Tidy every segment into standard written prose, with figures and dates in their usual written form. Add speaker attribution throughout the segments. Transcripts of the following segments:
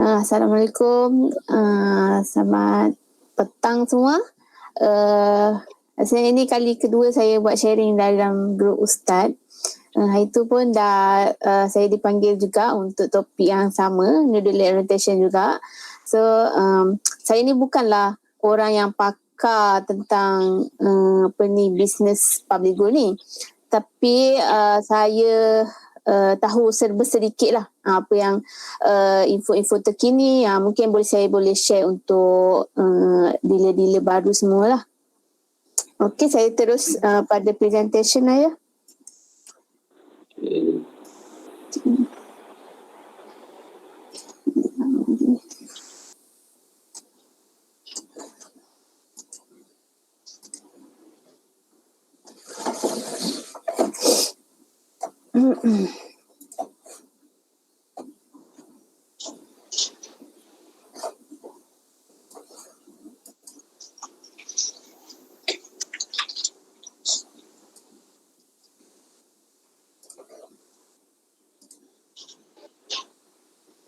Speaker 1: Assalamualaikum. Selamat petang semua. Saya ini kali kedua saya buat sharing dalam grup Ustaz. Hari itu pun dah saya dipanggil juga untuk topik yang sama, Noodle Orientation juga. So, saya ni bukanlah orang yang pakar tentang business public goal ni. Tapi saya tahu serba sedikit lah apa yang info-info terkini mungkin saya boleh share untuk dealer-dealer baru semualah. Okey, saya terus pada presentation saya.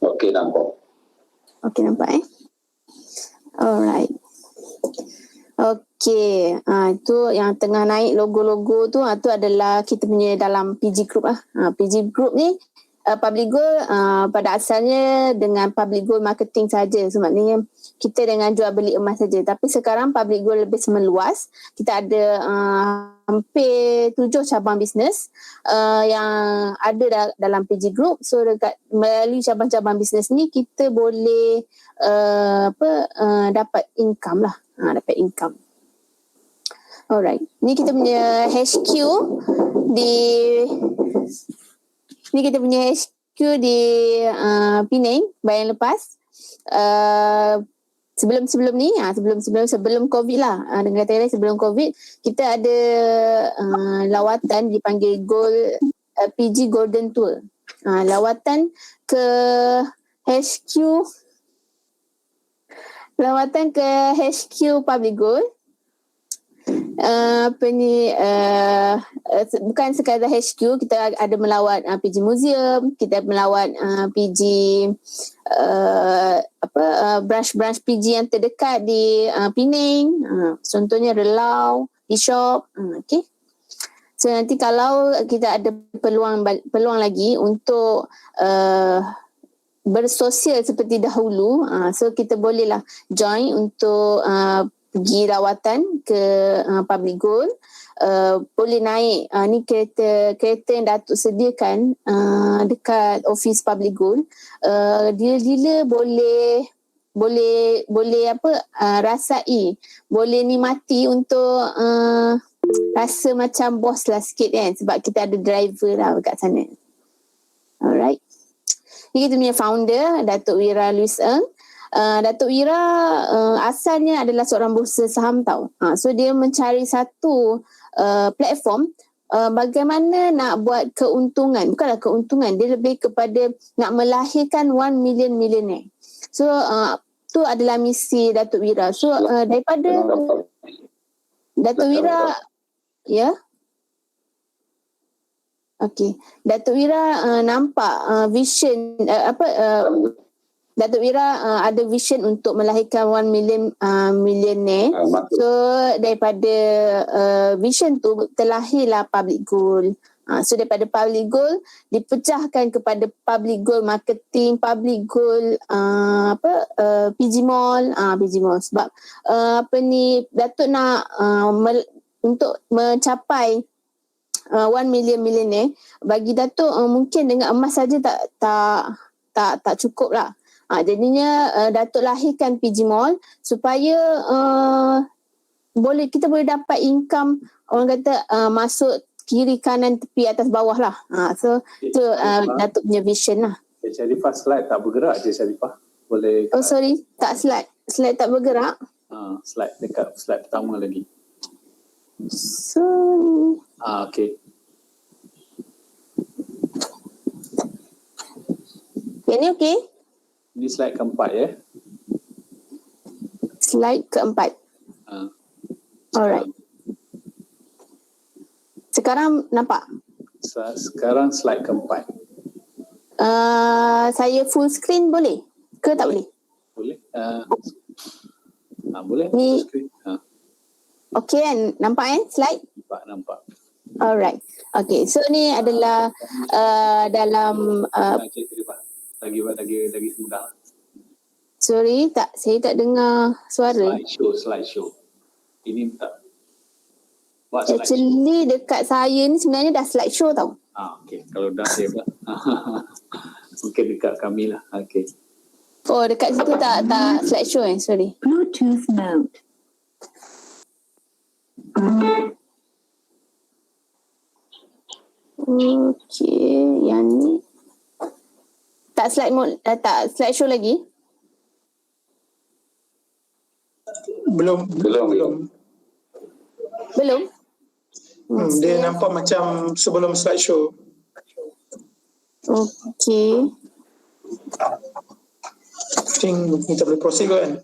Speaker 2: Okey, nampak.
Speaker 1: Okey, nampak Alright. Okey, itu yang tengah naik logo-logo tu, tu adalah kita punya dalam PG Group lah. PG Group ni public goal pada asalnya dengan public goal marketing saja. So maknanya kita dengan jual beli emas saja. Tapi sekarang public goal lebih semeluas. Kita ada hampir 7 cabang bisnes yang ada dalam PG Group. So melalui cabang-cabang bisnes ni kita boleh dapat income lah. Dapat income. Alright. Ni kita punya HQ di Penang Bayan Lepas. Sebelum COVID lah, dengan kata lain sebelum COVID, kita ada lawatan dipanggil PG Golden Tour. Lawatan ke HQ Public Goal. Bukan sekadar HQ, kita ada melawat PG Museum, kita melawat PG branch PG yang terdekat di Penang, contohnya Relau, Bishop. Okay. So nanti kalau kita ada peluang lagi untuk bersosial seperti dahulu, so kita bolehlah join untuk pergi rawatan ke public goal. Boleh naik ni kereta yang Datuk sediakan dekat office public goal. Dealer boleh rasai, boleh nikmati untuk rasa macam bos lah sikit kan, sebab kita ada driver lah kat sana. Alright. Ni kita punya founder, Datuk Wira Louis Eng. Datuk Wira asalnya adalah seorang bursa saham tau. So dia mencari satu platform bagaimana nak buat keuntungan. Bukanlah keuntungan, dia lebih kepada nak melahirkan 1 million millionaire. So tu adalah misi Datuk Wira. So daripada Datuk Wira, ya. Okey, Datuk Wira nampak vision Datuk Wira ada vision untuk melahirkan 1 million millionaire. So daripada vision tu terlahirlah public goal. So daripada public goal dipecahkan kepada public goal marketing, public goal PG Mall, PG Mall sebab Datuk nak untuk mencapai 1 million millionaire, bagi Datuk mungkin dengan emas saja tak cukup lah. Jadinya Datuk lahirkan PG Mall supaya kita boleh dapat income, orang kata masuk kiri kanan tepi atas bawah lah. So itu Datuk punya vision lah.
Speaker 2: Syarifah, slide tak bergerak je Syarifah. Boleh.
Speaker 1: Oh sorry, tak slide tak bergerak.
Speaker 2: Slide dekat slide pertama lagi.
Speaker 1: So
Speaker 2: okey.
Speaker 1: Ini okey?
Speaker 2: Ini slide keempat ya.
Speaker 1: Slide keempat. Alright. Sekarang nampak?
Speaker 2: Sekarang slide keempat.
Speaker 1: Saya full screen boleh? Ke tak boleh?
Speaker 2: Boleh. Boleh.
Speaker 1: Ni-
Speaker 2: Screen.
Speaker 1: Okey kan? Nampak kan slide?
Speaker 2: Nampak.
Speaker 1: Alright. Okay, so ni adalah dalam
Speaker 2: Cik Sarifah. Lagi mudah.
Speaker 1: sorry, saya tak dengar suara.
Speaker 2: Slideshow. Ini tak. Buat slideshow.
Speaker 1: Actually dekat saya ni sebenarnya dah slideshow tau.
Speaker 2: Okey. Kalau dah dia pula. Mungkin dekat kami lah. Okey.
Speaker 1: Oh, dekat situ tak slideshow sorry.
Speaker 3: Bluetooth mode.
Speaker 1: Okey, yang ni tak slideshow lagi?
Speaker 4: Belum.
Speaker 1: Belum?
Speaker 4: Dia nampak macam sebelum slideshow.
Speaker 1: Okey.
Speaker 4: I think kita boleh proceed kan?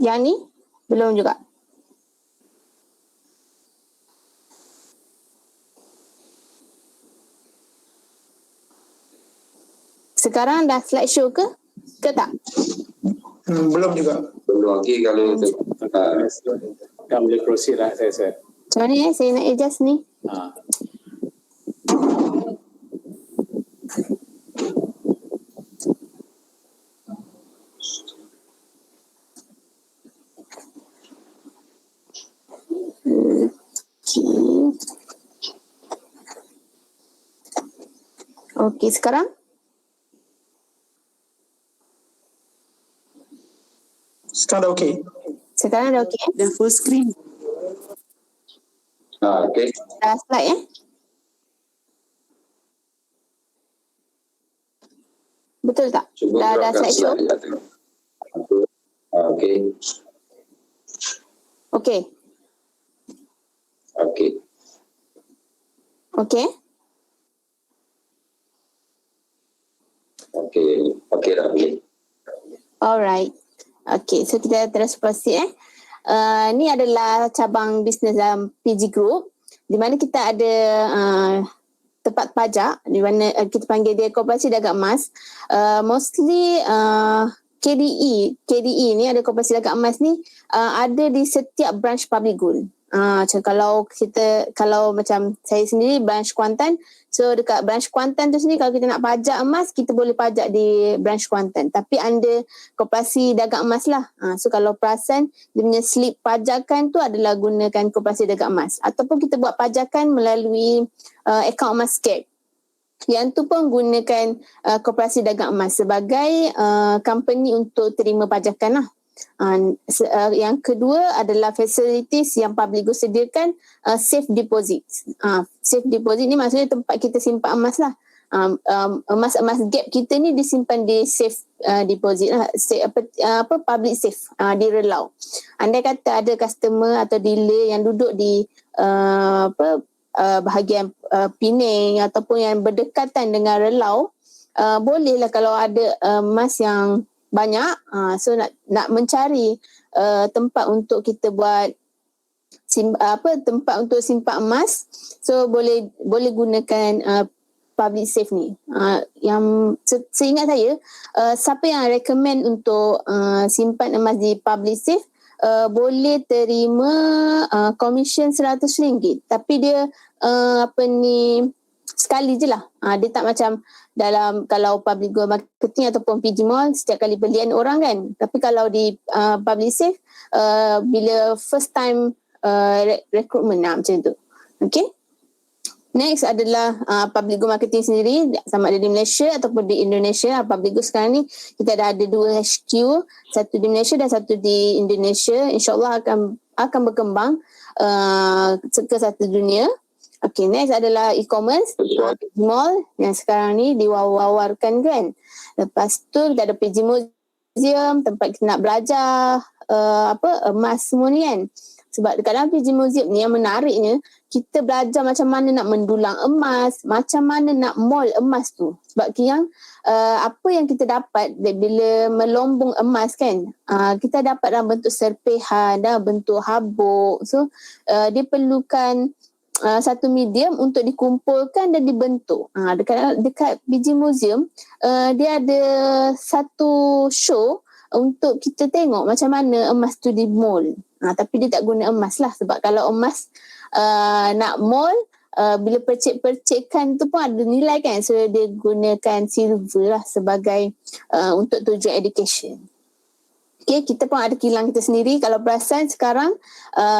Speaker 1: Yang ni? Belum juga. Sekarang dah slideshow ke? Ke tak?
Speaker 4: Belum juga.
Speaker 5: Belum lagi kalau
Speaker 2: Dah boleh proceed lah saya.
Speaker 1: Macam mana saya nak adjust ni? Okey, sekarang?
Speaker 4: Sekarang dah okey.
Speaker 1: Sekarang dah okey?
Speaker 3: Dah full screen.
Speaker 5: okey.
Speaker 1: Dah slide Betul tak?
Speaker 5: Cuba
Speaker 1: Dah
Speaker 5: gerakkan
Speaker 1: slideshow?
Speaker 5: slide. Okey.
Speaker 1: Okey.
Speaker 5: Okey.
Speaker 1: Okey.
Speaker 5: Okey dah boleh.
Speaker 1: Alright. Okay, so kita terus proceed ni adalah cabang bisnes dalam PG Group di mana kita ada tempat pajak di mana kita panggil dia Koperasi Dagang Emas. Mostly KDE ni ada Koperasi Dagang Emas ni ada di setiap branch Public Gold. Macam kalau macam saya sendiri branch Kuantan, so dekat branch Kuantan tu sendiri kalau kita nak pajak emas kita boleh pajak di branch Kuantan, tapi under Koperasi Dagang Emas lah. So kalau perasan dia punya slip pajakan tu adalah gunakan Koperasi Dagang Emas, ataupun kita buat pajakan melalui akaun emas Skep. Yang tu pun gunakan Koperasi Dagang Emas sebagai company untuk terima pajakan lah. Yang kedua adalah facilities yang Public Gold sediakan, safe deposit. Safe deposit ni maksudnya tempat kita simpan emas lah. Emas gap kita ni disimpan di safe deposit lah, public safe di relau. Andai kata ada customer atau dealer yang duduk di bahagian Pening ataupun yang berdekatan dengan relau, bolehlah kalau ada emas yang banyak, so nak mencari tempat untuk kita buat tempat untuk simpan emas, so boleh gunakan public safe ni. Yang seingat saya, siapa yang recommend untuk simpan emas di public safe boleh terima komisen RM100, tapi dia sekali je lah. Dia tak macam dalam kalau Public Gold Marketing ataupun PG Mall setiap kali belian orang kan. Tapi kalau di public safe bila first time recruitment macam tu. Okay. Next adalah Public Gold Marketing sendiri, sama ada di Malaysia ataupun di Indonesia. Public Gold sekarang ni kita dah ada 2 HQ, satu di Malaysia dan satu di Indonesia. InsyaAllah akan berkembang ke satu dunia. Okay, next adalah e-commerce, PG Mall yang sekarang ni diwawarkan kan. Lepas tu kita ada PG Museum, tempat kita nak belajar emas semua ni kan. Sebab dekat dalam PG Museum ni yang menariknya, kita belajar macam mana nak mendulang emas, macam mana nak mol emas tu. Sebab yang apa yang kita dapat bila melombong emas kan, kita dapat dalam bentuk serpihan, dalam bentuk habuk. So dia perlukan satu medium untuk dikumpulkan dan dibentuk. Dekat biji museum, dia ada satu show untuk kita tengok macam mana emas tu di-mold. Tapi dia tak guna emas lah, sebab kalau emas nak mold, bila percik-percikkan tu pun ada nilai kan. So dia gunakan silver lah sebagai untuk tujuan education. Okay, kita pun ada kilang kita sendiri. Kalau perasan sekarang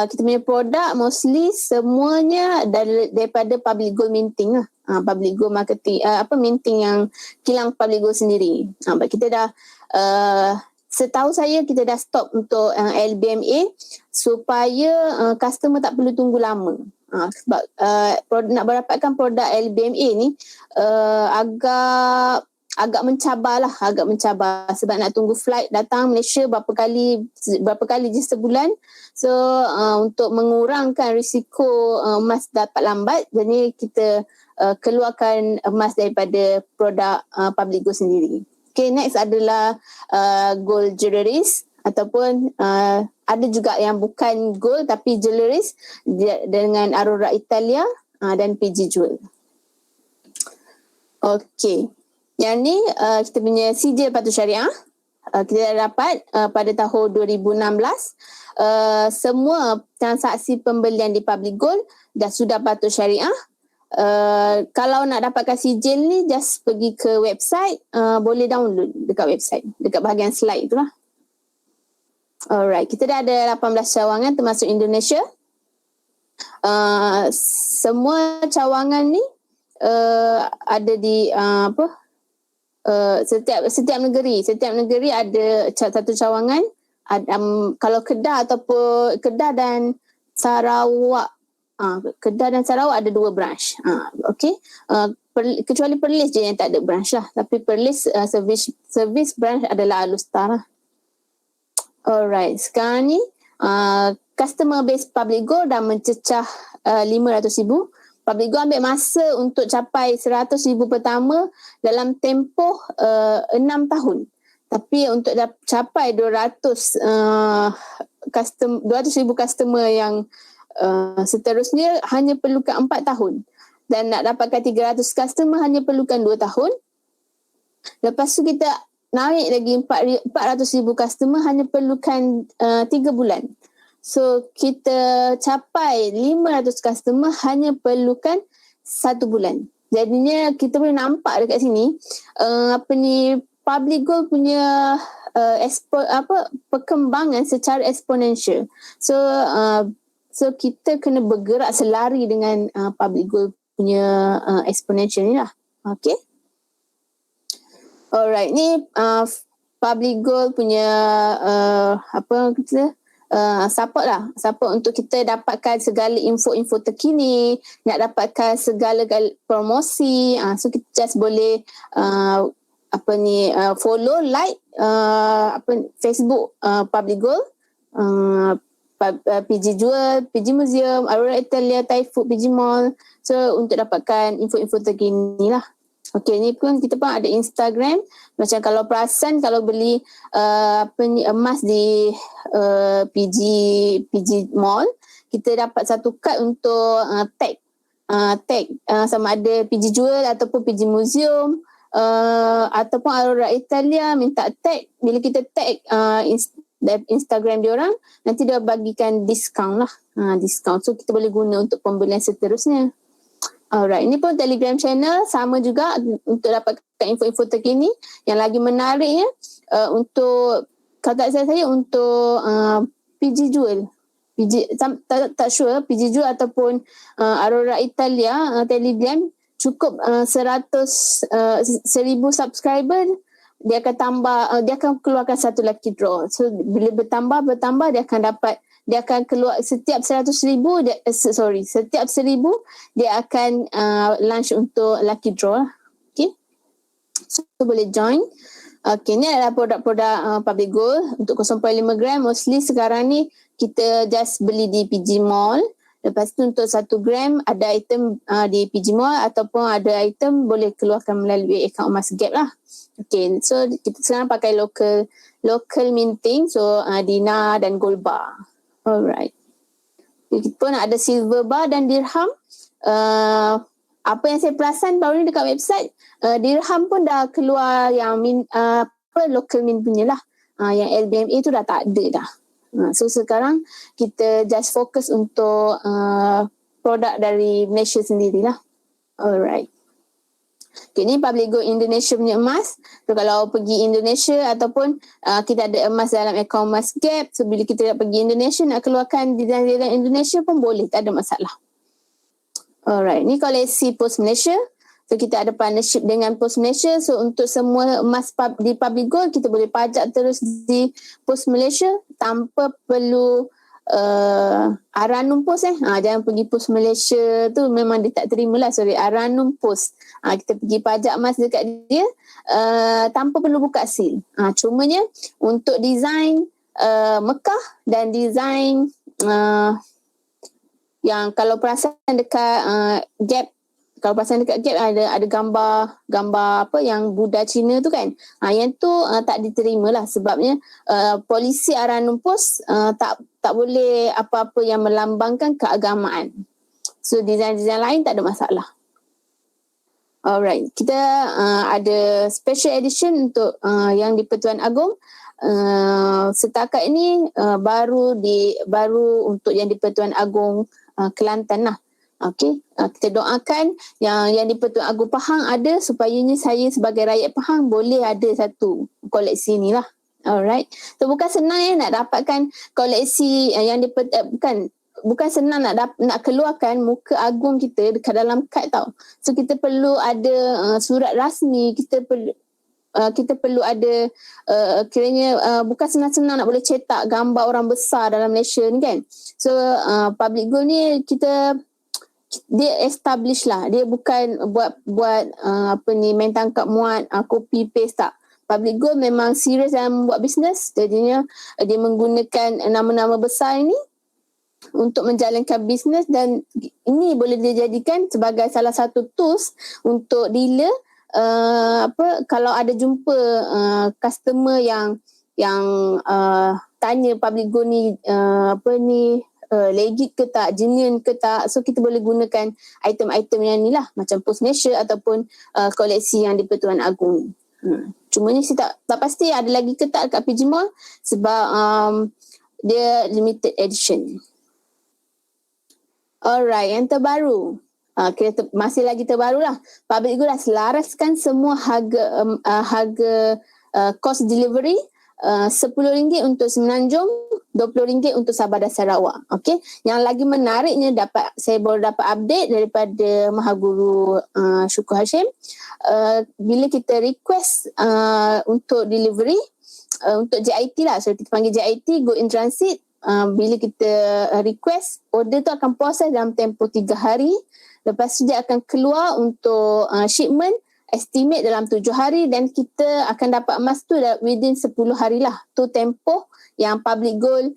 Speaker 1: kita punya produk mostly semuanya daripada public gold minting lah. Public gold marketing, minting yang kilang public gold sendiri. Kita dah setahu saya kita dah stop untuk LBMA supaya customer tak perlu tunggu lama. Sebab nak mendapatkan produk LBMA ni agak mencabar sebab nak tunggu flight datang Malaysia berapa kali je sebulan. So untuk mengurangkan risiko emas dapat lambat, jadi kita keluarkan emas daripada produk public gold sendiri. Okay, next adalah gold jewelries ataupun ada juga yang bukan gold tapi jewelries dengan Aurora Italia dan PG Jewel. Okay. Yang ni kita punya sijil patuh syariah. Kita dah dapat pada tahun 2016. Semua transaksi pembelian di public gold dah sudah patuh syariah. Kalau nak dapatkan sijil ni, just pergi ke website, boleh download dekat website, dekat bahagian slide tu lah. Alright, kita dah ada 18 cawangan termasuk Indonesia. Semua cawangan ni ada di setiap negeri ada satu cawangan. Kalau Kedah dan Sarawak, Kedah dan Sarawak ada 2 branch. Okay. Kecuali Perlis je yang tak ada branch lah. Tapi Perlis service branch adalah Alustar lah. Alright, sekarang ni customer base public gold dah mencecah 500,000. Public gold ambil masa untuk capai 100,000 pertama dalam tempoh 6 tahun. Tapi untuk capai 200,000 customer yang seterusnya hanya perlukan 4 tahun. Dan nak dapatkan 300 customer hanya perlukan 2 tahun. Lepas tu kita naik lagi 400,000 customer hanya perlukan 3 bulan. So kita capai 500 customer hanya perlukan 1 bulan. Jadinya kita boleh nampak dekat sini public gold punya perkembangan secara eksponensial. So kita kena bergerak selari dengan public gold punya exponential ni lah. Okay. Alright, ni public gold punya support lah. Support untuk kita dapatkan segala info-info terkini, nak dapatkan segala promosi. So kita just boleh follow, like Facebook public gold, PG Jewel, PG Museum, Aurora Italia, Thai Food, PG Mall. So untuk dapatkan info-info terkini lah. Okay, ni pun kita pun ada Instagram. Macam kalau perasan, kalau beli emas di PG Mall, kita dapat satu kad untuk tag sama ada PG Jewel ataupun PG Museum ataupun Aurora Italia, minta tag. Bila kita tag Instagram diorang, nanti dia bagikan diskaun lah. Diskaun. So kita boleh guna untuk pembelian seterusnya. Alright, ini pun Telegram channel sama juga untuk dapatkan info-info terkini. Yang lagi menariknya untuk, kalau tak salah saya, untuk PG Jewel. Tak sure, PG Jewel ataupun Aurora Italia Telegram, cukup 1,000 subscriber, dia akan tambah, dia akan keluarkan satu lucky draw. So bila bertambah dia akan keluar setiap 100,000 setiap 1,000 dia akan launch untuk lucky draw. Okay, so boleh join. Okay, ni adalah produk-produk public gold untuk 0.5 gram. Mostly sekarang ni kita just beli di PG Mall Lepas tu untuk 1 gram ada item di PG Mall ataupun ada item boleh keluarkan melalui akaun emas Gap lah. Okay, so kita sekarang pakai local minting, so dinar dan gold bar. Alright. Kita pun ada silver bar dan dirham. Apa yang saya perasan baru ni dekat website, dirham pun dah keluar yang local mint punya lah. Yang LBMA tu dah tak ada dah. So sekarang kita just fokus untuk produk dari Malaysia sendirilah. Alright. Okay, ni Public Gold Indonesia punya emas. So kalau pergi Indonesia ataupun kita ada emas dalam akaun emas Gap, so bila kita nak pergi Indonesia nak keluarkan design-design Indonesia pun boleh, tak ada masalah. Alright, ni koleksi Post Malaysia. So kita ada partnership dengan Post Malaysia. So untuk semua emas di Public Gold kita boleh pajak terus di Post Malaysia tanpa perlu Aranum Post jangan pergi Post Malaysia tu, memang dia tak terima lah. Aranum Post. Kita pergi pajak emas dekat dia tanpa perlu buka seal. Cumanya untuk design Mekah dan design yang kalau perasan dekat Gap, kalau perasan dekat Gap ada gambar apa yang Buddha Cina tu kan. Yang tu tak diterima lah sebabnya polisi Aranum Post tak boleh apa-apa yang melambangkan keagamaan. So design-design lain tak ada masalah. Alright, kita ada special edition untuk yang di Pertuan Agong. Setakat ini baru untuk yang di Pertuan Agong Kelantan lah. Okey, kita doakan yang di Pertuan Agong Pahang ada, supayanya saya sebagai rakyat Pahang boleh ada satu koleksi ni lah. Alright. So bukan senang nak dapatkan koleksi yang di bukan senang nak keluarkan muka agung kita dekat dalam kad tau. So kita perlu ada surat rasmi, kita perlu ada kiranya bukan senang-senang nak boleh cetak gambar orang besar dalam Malaysia ni kan. So Public Gold ni dia establish lah. Dia bukan buat main tangkap muat, copy paste tak. Public Gold memang serius dalam buat bisnes. Jadinya dia menggunakan nama-nama besar ini untuk menjalankan bisnes, dan ini boleh dijadikan sebagai salah satu tools untuk dealer kalau ada jumpa customer yang tanya Public Gold ni legit ke tak, genuine ke tak. So kita boleh gunakan item-item yang ni lah, macam Post Malaysia ataupun koleksi yang di Pertuan Agong. Cuma ni saya tak pasti ada lagi ke tak dekat PG Mall sebab dia limited edition. Alright, yang terbaru. Masih lagi terbaru lah. Public Gold dah selaraskan semua harga cost delivery. RM10 untuk Semenanjung, RM20 untuk Sabah dan Sarawak. Okay. Yang lagi menariknya saya baru dapat update daripada Mahaguru Syukur Hashim. Bila kita request untuk delivery untuk JIT lah, so kita panggil JIT, Go in Transit. Bila kita request, order tu akan proses dalam tempoh 3 hari. Lepas tu dia akan keluar untuk shipment, estimate dalam 7 hari, dan kita akan dapat emas tu within 10 hari lah. Tu tempoh yang Public Gold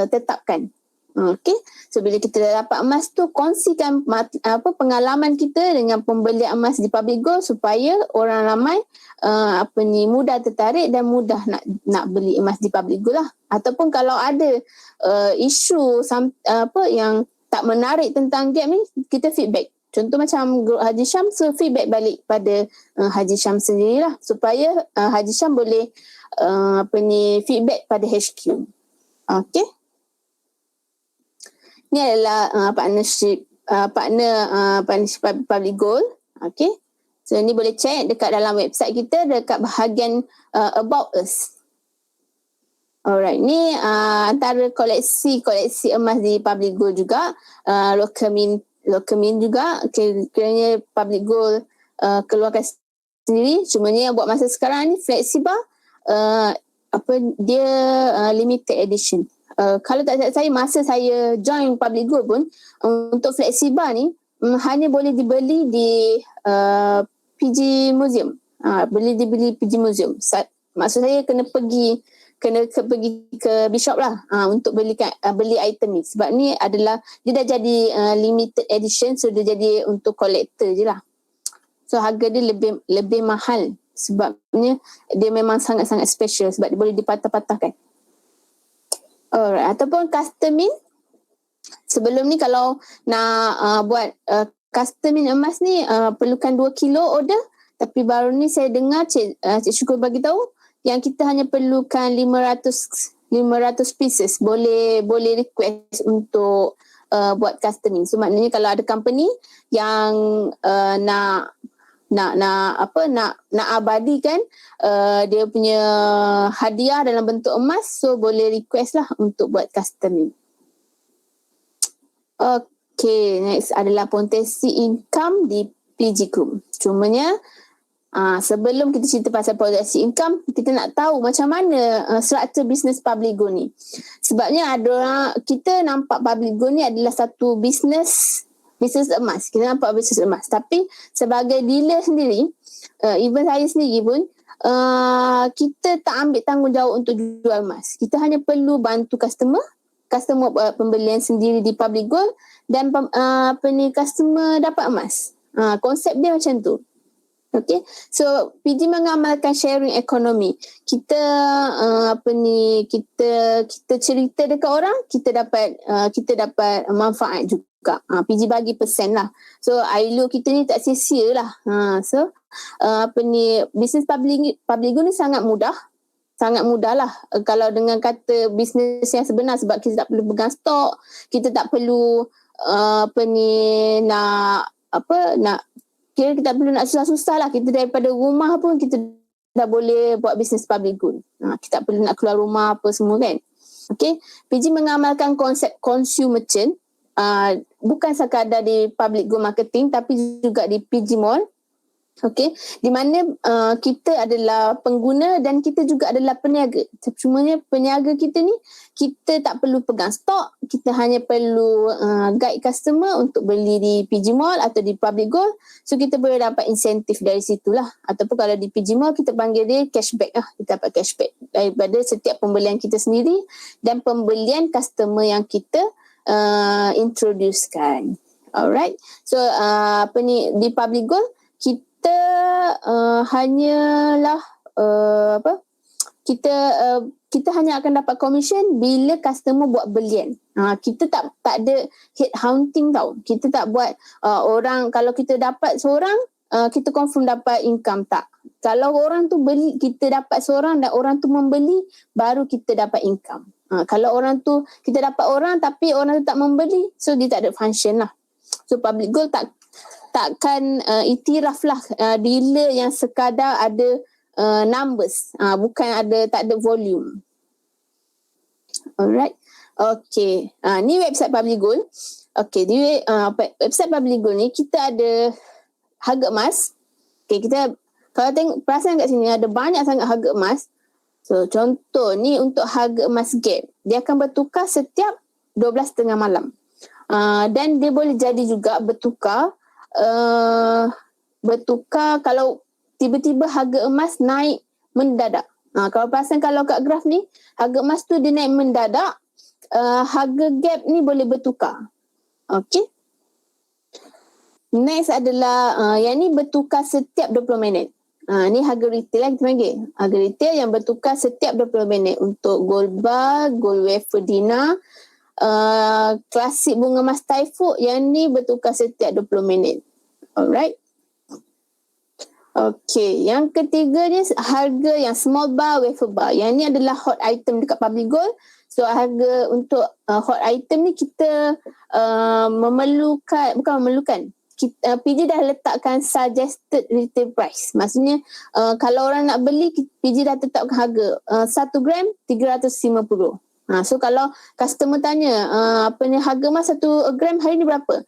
Speaker 1: tetapkan. Okay. So bila kita dapat emas tu, kongsikan pengalaman kita dengan pembelian emas di Public Gold supaya orang ramai mudah tertarik dan mudah nak beli emas di Public Gold lah. Ataupun kalau ada isu yang tak menarik tentang Gap ni, kita feedback. Contoh macam Grup Haji Syam, so feedback balik pada Haji Syam sendirilah supaya Haji Syam boleh feedback pada HQ. Okay. Ni adalah partnership Public Gold. Okay. So ni boleh check dekat dalam website kita dekat bahagian About Us. Alright, ni antara koleksi emas di Public Gold juga. Local mint juga, kiranya Public Gold keluarkan sendiri. Cuma ni yang buat masa sekarang ni Flexibar, dia limited edition. Kalau tak silap saya, masa saya join Public Gold pun, untuk Flexibar ni hanya boleh dibeli di PG Museum. Boleh dibeli PG Museum. Maksud saya kena pergi pergi ke Bishop lah untuk beli item ni. Sebab ni adalah dia dah jadi limited edition, so dia jadi untuk collector je lah. So harga dia lebih mahal sebabnya dia memang sangat-sangat special sebab dia boleh dipatah-patahkan. Alright, ataupun customin. Sebelum ni kalau nak buat customin emas ni perlukan 2 kilo order, tapi baru ni saya dengar Cik Syukur bagi tahu yang kita hanya perlukan 500 pieces. Boleh request untuk buat customin. So maknanya kalau ada company yang nak abadikan dia punya hadiah dalam bentuk emas, so boleh request lah untuk buat customin. Okay, next adalah potensi income di PG Group. Cumanya sebelum kita cerita pasal potensi income, kita nak tahu macam mana struktur bisnes Publigo ni. Sebabnya kita nampak Publigo ni adalah satu bisnes emas. Kita nampak bisnes emas. Tapi sebagai dealer sendiri, even saya sendiri pun, kita tak ambil tanggungjawab untuk jual emas. Kita hanya perlu bantu customer pembelian sendiri di Publigo dan customer dapat emas. Konsep dia macam tu. Okay, so PG mengamalkan sharing ekonomi. Kita kita cerita dekat orang, kita dapat manfaat juga. PG bagi persen lah. So ILO kita ni tak sia-sia lah. So bisnes Publigo ni sangat mudah lah. Kalau dengan kata bisnes yang sebenar, sebab kita tak perlu pegang stok, kita tak perlu kita tak perlu nak susah-susah lah. Kita daripada rumah pun kita dah boleh buat bisnes Publigo. Kita tak perlu nak keluar rumah apa semua kan. Okay. PG mengamalkan konsep consumer merchant. Bukan sekadar di Publigo Marketing tapi juga di PG Mall. Okay. Di mana kita adalah pengguna dan kita juga adalah peniaga. Cumanya peniaga kita ni, kita tak perlu pegang stok. Kita hanya perlu guide customer untuk beli di PG Mall atau di Publigo. So kita boleh dapat insentif dari situlah. Ataupun kalau di PG Mall, kita panggil dia cashback lah. Kita dapat cashback daripada setiap pembelian kita sendiri dan pembelian customer yang kita introducekan. Alright. So di Publigo, kita hanyalah kita hanya akan dapat commission bila customer buat belian. Kita tak ada head hunting tau. Kita tak buat orang, kalau kita dapat seorang, kita confirm dapat income, tak. Kalau orang tu beli, kita dapat seorang dan orang tu membeli, baru kita dapat income. Kalau orang tu, kita dapat orang tapi orang tu tak membeli, so dia tak ada function lah. So Publigo takkan iktiraf lah dealer yang sekadar ada numbers, tak ada volume. Alright. Okay. Ni website Publigo. Okay, di website Publigo ni kita ada harga emas. Okay, kita kalau tengok perasan kat sini ada banyak sangat harga emas. So contoh ni untuk harga emas gap, dia akan bertukar setiap 12.30 malam. Dan dia boleh jadi juga bertukar kalau tiba-tiba harga emas naik mendadak. Kalau perasan kalau kat graf ni, harga emas tu dia naik mendadak, harga gap ni boleh bertukar. Okay. Next adalah yang ni bertukar setiap 20 minit. Ni harga retail lah kita panggil. Harga retail yang bertukar setiap 20 minit untuk gold bar, gold wafer dinar, klasik bunga emas Taifuk, yang ni bertukar setiap 20 minit. Alright. Okay, yang ketiga ni harga yang small bar, wafer bar. Yang ni adalah hot item dekat Publigo. So harga untuk hot item ni kita PG dah letakkan suggested retail price. Maksudnya kalau orang nak beli, PG dah tetapkan harga 1 gram 350. So kalau customer tanya harga emas 1 gram hari ni berapa?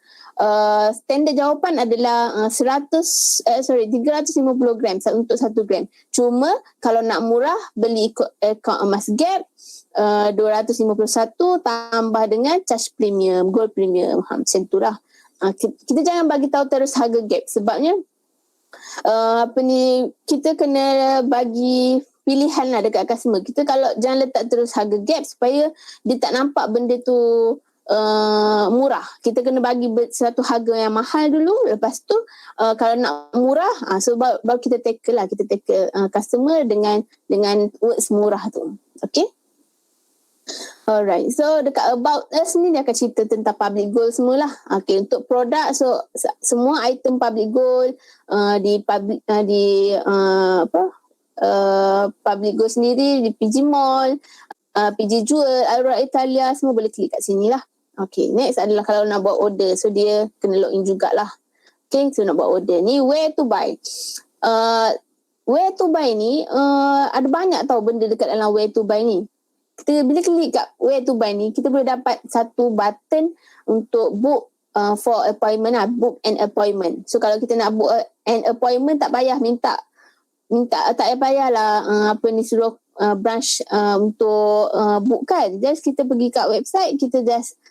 Speaker 1: Standard jawapan adalah 350 gram untuk 1 gram. Cuma kalau nak murah, beli ikut akaun emas gap 251 tambah dengan charge premium, gold premium, macam tu lah. Kita jangan bagi tahu terus harga gap sebabnya kita kena bagi pilihan lah dekat customer. Kita kalau jangan letak terus harga gap supaya dia tak nampak benda tu murah. Kita kena bagi satu harga yang mahal dulu. Lepas tu kalau nak murah, so baru kita tackle lah. Kita tackle customer dengan words murah tu. Okay. Alright, so dekat About Us ni dia akan cerita tentang public goal semualah. Okay, untuk produk, so semua item public goal public goal sendiri di PG Mall, PG Jewel, Aurora Italia, semua boleh klik kat sini lah. Okay, next adalah kalau nak buat order, so dia kena login jugalah. Okay, so nak buat order ni, where to buy. Where to buy ni, ada banyak tau benda dekat dalam where to buy ni. Kita bila klik kat where to buy ni, kita boleh dapat satu button untuk book for appointment lah, book an appointment. So kalau kita nak book an appointment, tak payah minta tak payahlah suruh branch untuk book kan. Just kita pergi kat website, kita just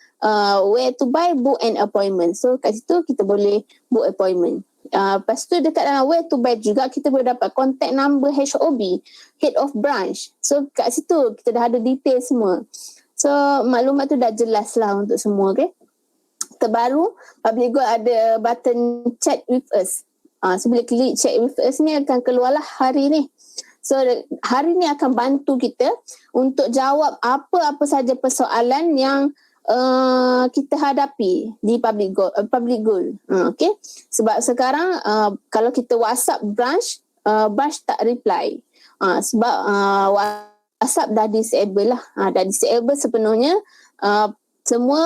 Speaker 1: where to buy, book an appointment. So kat situ kita boleh book appointment. Lepas tu dekat dalam where to buy juga kita boleh dapat contact number HOB, head of branch. So kat situ kita dah ada detail semua. So maklumat tu dah jelas lah untuk semua. Okay. Terbaru public goal ada button chat with us. So bila klik chat with us ni akan keluarlah hari ni. So hari ni akan bantu kita untuk jawab apa-apa saja persoalan yang kita hadapi di public goal. Okay. Sebab sekarang kalau kita WhatsApp branch tak reply. Sebab WhatsApp dah disable lah. Dah disable sepenuhnya. Semua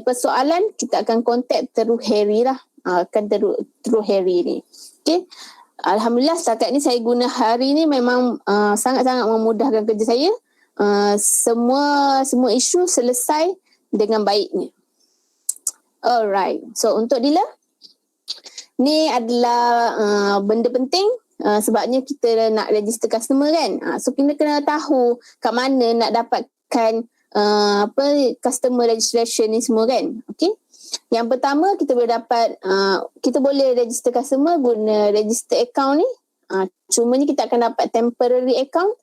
Speaker 1: persoalan kita akan contact through Harry lah. Akan through Harry ni. Okay. Alhamdulillah setakat ni saya guna hari ni memang sangat-sangat memudahkan kerja saya. Semua isu selesai dengan baiknya. Alright. So untuk dealer, ni adalah benda penting sebabnya kita nak register customer kan. So kita kena tahu kat mana nak dapatkan customer registration ni semua kan. Okay. Yang pertama kita boleh dapat kita boleh register customer guna register account ni. Cumanya kita akan dapat temporary account,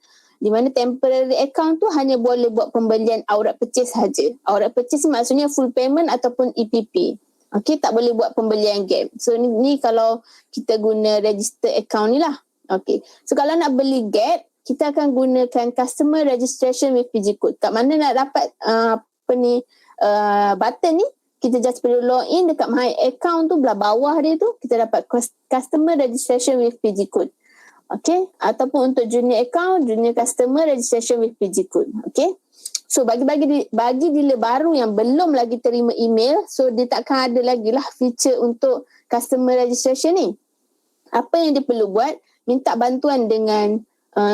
Speaker 1: di mana temporary account tu hanya boleh buat pembelian outright purchase saja. Outright purchase maksudnya full payment ataupun EPP. Okey, tak boleh buat pembelian gap. So ni kalau kita guna register account ni lah. Okey. So kalau nak beli gap, kita akan gunakan customer registration with PG code. Kat mana nak dapat button ni? Kita just perlu login dekat my account tu, belah bawah dia tu kita dapat customer registration with PG code. Okay, ataupun untuk junior account, junior customer registration with PG code. Okay, so bagi dealer baru yang belum lagi terima email, so dia takkan ada lagi lah feature untuk customer registration ni. Apa yang dia perlu buat, minta bantuan dengan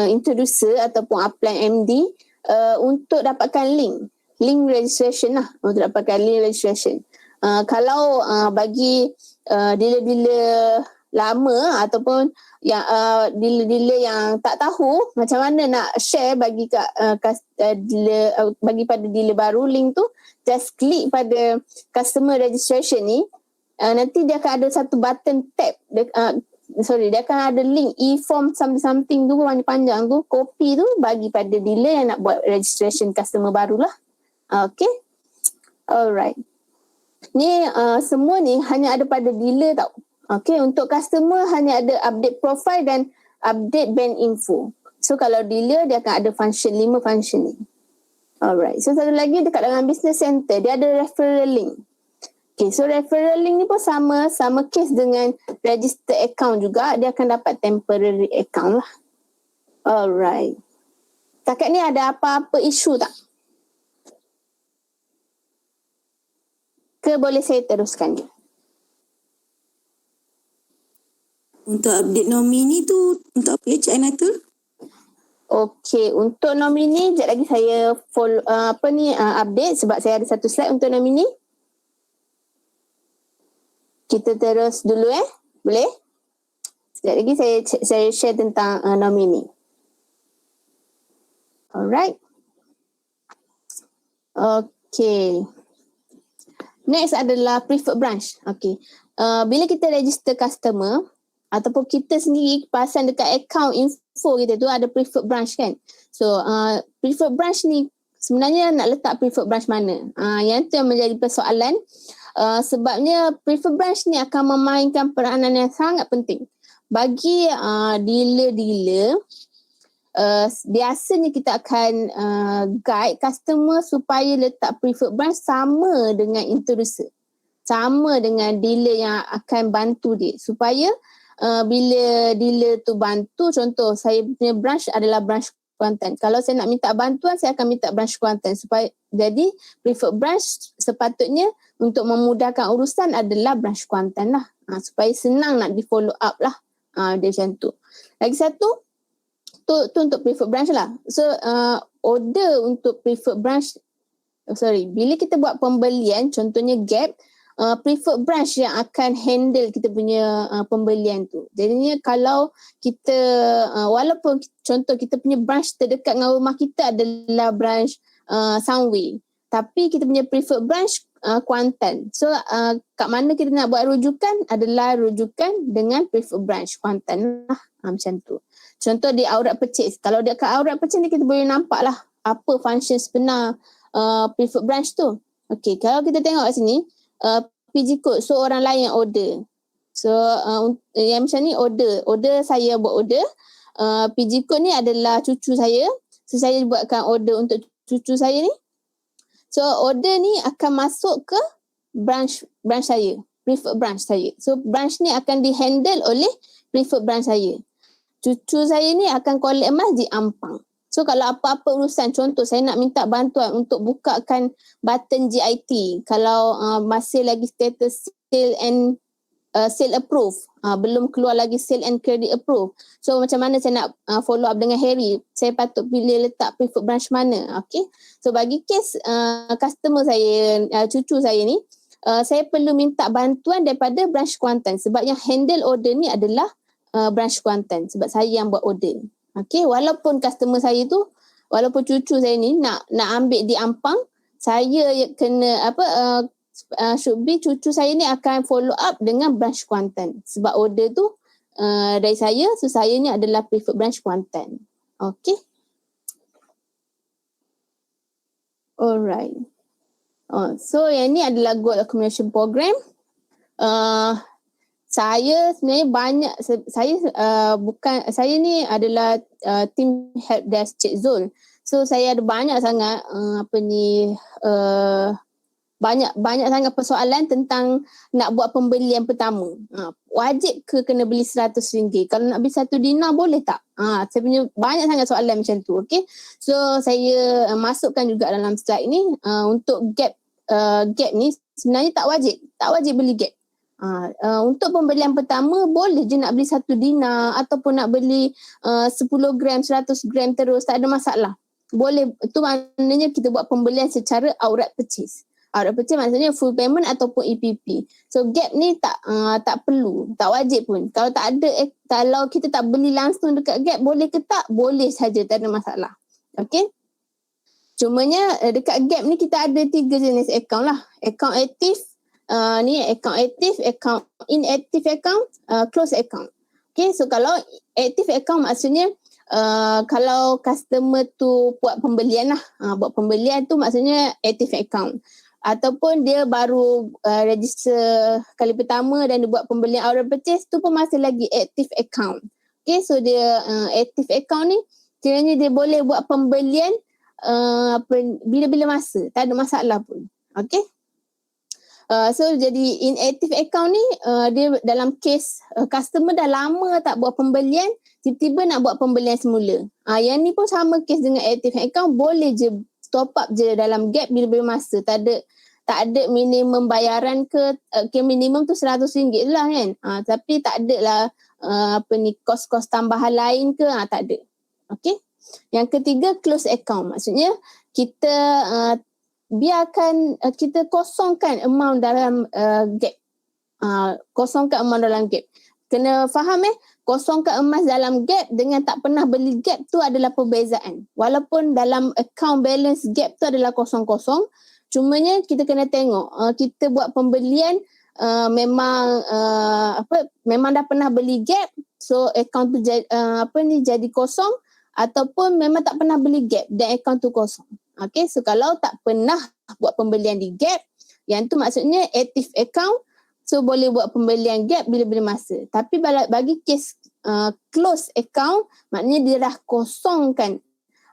Speaker 1: introducer ataupun upline MD untuk dapatkan link registration lah, untuk dapatkan link registration. Kalau bagi dealer-dealer lama ataupun yang dealer-dealer yang tak tahu macam mana nak share bagi bagi pada dealer baru link tu, just klik pada customer registration ni, nanti dia akan ada satu button tab, dia akan ada link e-form something tu panjang tu, copy tu bagi pada dealer yang nak buat registration customer barulah. Okay, alright. Ni semua ni hanya ada pada dealer tau. Okay, untuk customer hanya ada update profile dan update band info. So kalau dealer dia akan ada function 5 function ni. Alright, so satu lagi dekat dalam business center dia ada referral link. Okay, so referral link ni pun sama case dengan register account juga, dia akan dapat temporary account lah. Alright. Setakat ni ada apa-apa isu tak? Ke boleh saya teruskan?
Speaker 3: Untuk update nomini tu, untuk apa ya Cik Ainatul?
Speaker 1: Okey, untuk nomini sekejap lagi saya follow update sebab saya ada satu slide untuk nomini. Kita terus dulu boleh? Sekejap lagi saya share tentang nomini. Alright. Okey. Next adalah preferred branch. Okey. Bila kita register customer, ataupun kita sendiri pasang dekat account info kita tu ada preferred branch kan. So preferred branch ni sebenarnya nak letak preferred branch mana? Yang tu yang menjadi persoalan. Sebabnya preferred branch ni akan memainkan peranan yang sangat penting bagi dealer-dealer. Biasanya kita akan guide customer supaya letak preferred branch sama dengan introducer, sama dengan dealer yang akan bantu dia, supaya bila dealer tu bantu, contoh saya punya branch adalah branch Kuantan. Kalau saya nak minta bantuan, saya akan minta branch Kuantan. Supaya jadi preferred branch sepatutnya untuk memudahkan urusan adalah branch Kuantan lah. Supaya senang nak di follow up lah. Dia macam tu. Lagi satu, tu untuk preferred branch lah. So order untuk preferred branch, bila kita buat pembelian, contohnya Gap, preferred branch yang akan handle kita punya pembelian tu. Jadinya kalau kita walaupun contoh kita punya branch terdekat dengan rumah kita adalah branch Soundway, tapi kita punya preferred branch Kuantan. So kat mana kita nak buat rujukan adalah rujukan dengan preferred branch Kuantan lah. Macam tu. Contoh di Aurat Purchase. Kalau dekat Aurat Purchase ni kita boleh nampak lah apa function sebenar preferred branch tu. Okay, kalau kita tengok kat sini, PG code, so orang lain yang order. So yang macam ni order saya buat order. PG code ni adalah cucu saya. So saya buatkan order untuk cucu saya ni. So order ni akan masuk ke branch saya, preferred branch saya. So branch ni akan dihandle oleh preferred branch saya. Cucu saya ni akan collect emas di Ampang. So kalau apa-apa urusan, contoh saya nak minta bantuan untuk bukakan button GIT, kalau masih lagi status sale approve, belum keluar lagi sale and credit approve. So macam mana saya nak follow up dengan Harry, saya patut pilih letak preferred branch mana? Okay. So bagi case customer saya, cucu saya ni, saya perlu minta bantuan daripada branch Kuantan sebab yang handle order ni adalah branch Kuantan sebab saya yang buat order. Okay, walaupun customer saya tu, walaupun cucu saya ni nak ambil di Ampang, saya kena should be cucu saya ni akan follow up dengan branch Kuantan sebab order tu dari saya, so saya ni adalah preferred branch Kuantan. Okay. Alright. So yang ni adalah goal accumulation program. Saya sebenarnya banyak, saya ni adalah team helpdesk Cik Zul. So saya ada banyak sangat banyak sangat persoalan tentang nak buat pembelian pertama. Wajib ke kena beli RM100? Kalau nak beli 1 dinar boleh tak? Saya punya banyak sangat soalan macam tu. Okay. So saya masukkan juga dalam slide ni untuk gap ni sebenarnya tak wajib beli gap. Untuk pembelian pertama boleh je nak beli 1 dinar ataupun nak beli 10 gram, 100 gram terus, tak ada masalah. Boleh, itu maknanya kita buat pembelian secara outright purchase. Outright purchase maksudnya full payment ataupun EPP. So gap ni tak perlu, tak wajib pun. Kalau tak ada, kalau kita tak beli langsung dekat gap, boleh ke tak? Boleh saja, tak ada masalah. Okay. Cumanya dekat gap ni kita ada 3 jenis account lah. Account aktif, ni account aktif, account inactive account, close account. Okay, so kalau active account maksudnya kalau customer tu buat pembelian lah. Buat pembelian tu maksudnya active account. Ataupun dia baru register kali pertama dan dia buat pembelian outright purchase, tu pun masih lagi active account. Okay, so dia active account ni kiranya dia boleh buat pembelian bila-bila masa, tak ada masalah pun. Okay. So jadi inactive account ni dia dalam case customer dah lama tak buat pembelian, tiba-tiba nak buat pembelian semula. Yang ni pun sama case dengan active account, boleh je top up je dalam gap bila-bila masa. Tak ada minimum bayaran ke, minimum tu RM100 lah kan. Tapi tak ada lah kos-kos tambahan lain ke, tak ada. Okay. Yang ketiga close account, maksudnya kita biarkan kita kosongkan amount dalam gap. Kosongkan amount dalam gap. Kena faham kosongkan emas dalam gap dengan tak pernah beli gap tu adalah perbezaan. Walaupun dalam account balance gap tu adalah kosong-kosong, cumanya kita kena tengok kita buat pembelian memang memang dah pernah beli gap, so account tu jadi kosong, ataupun memang tak pernah beli gap dan account tu kosong. Okay, so kalau tak pernah buat pembelian di gap, yang tu maksudnya active account, so boleh buat pembelian gap bila-bila masa. Tapi bagi kes close account, maknanya dia dah kosongkan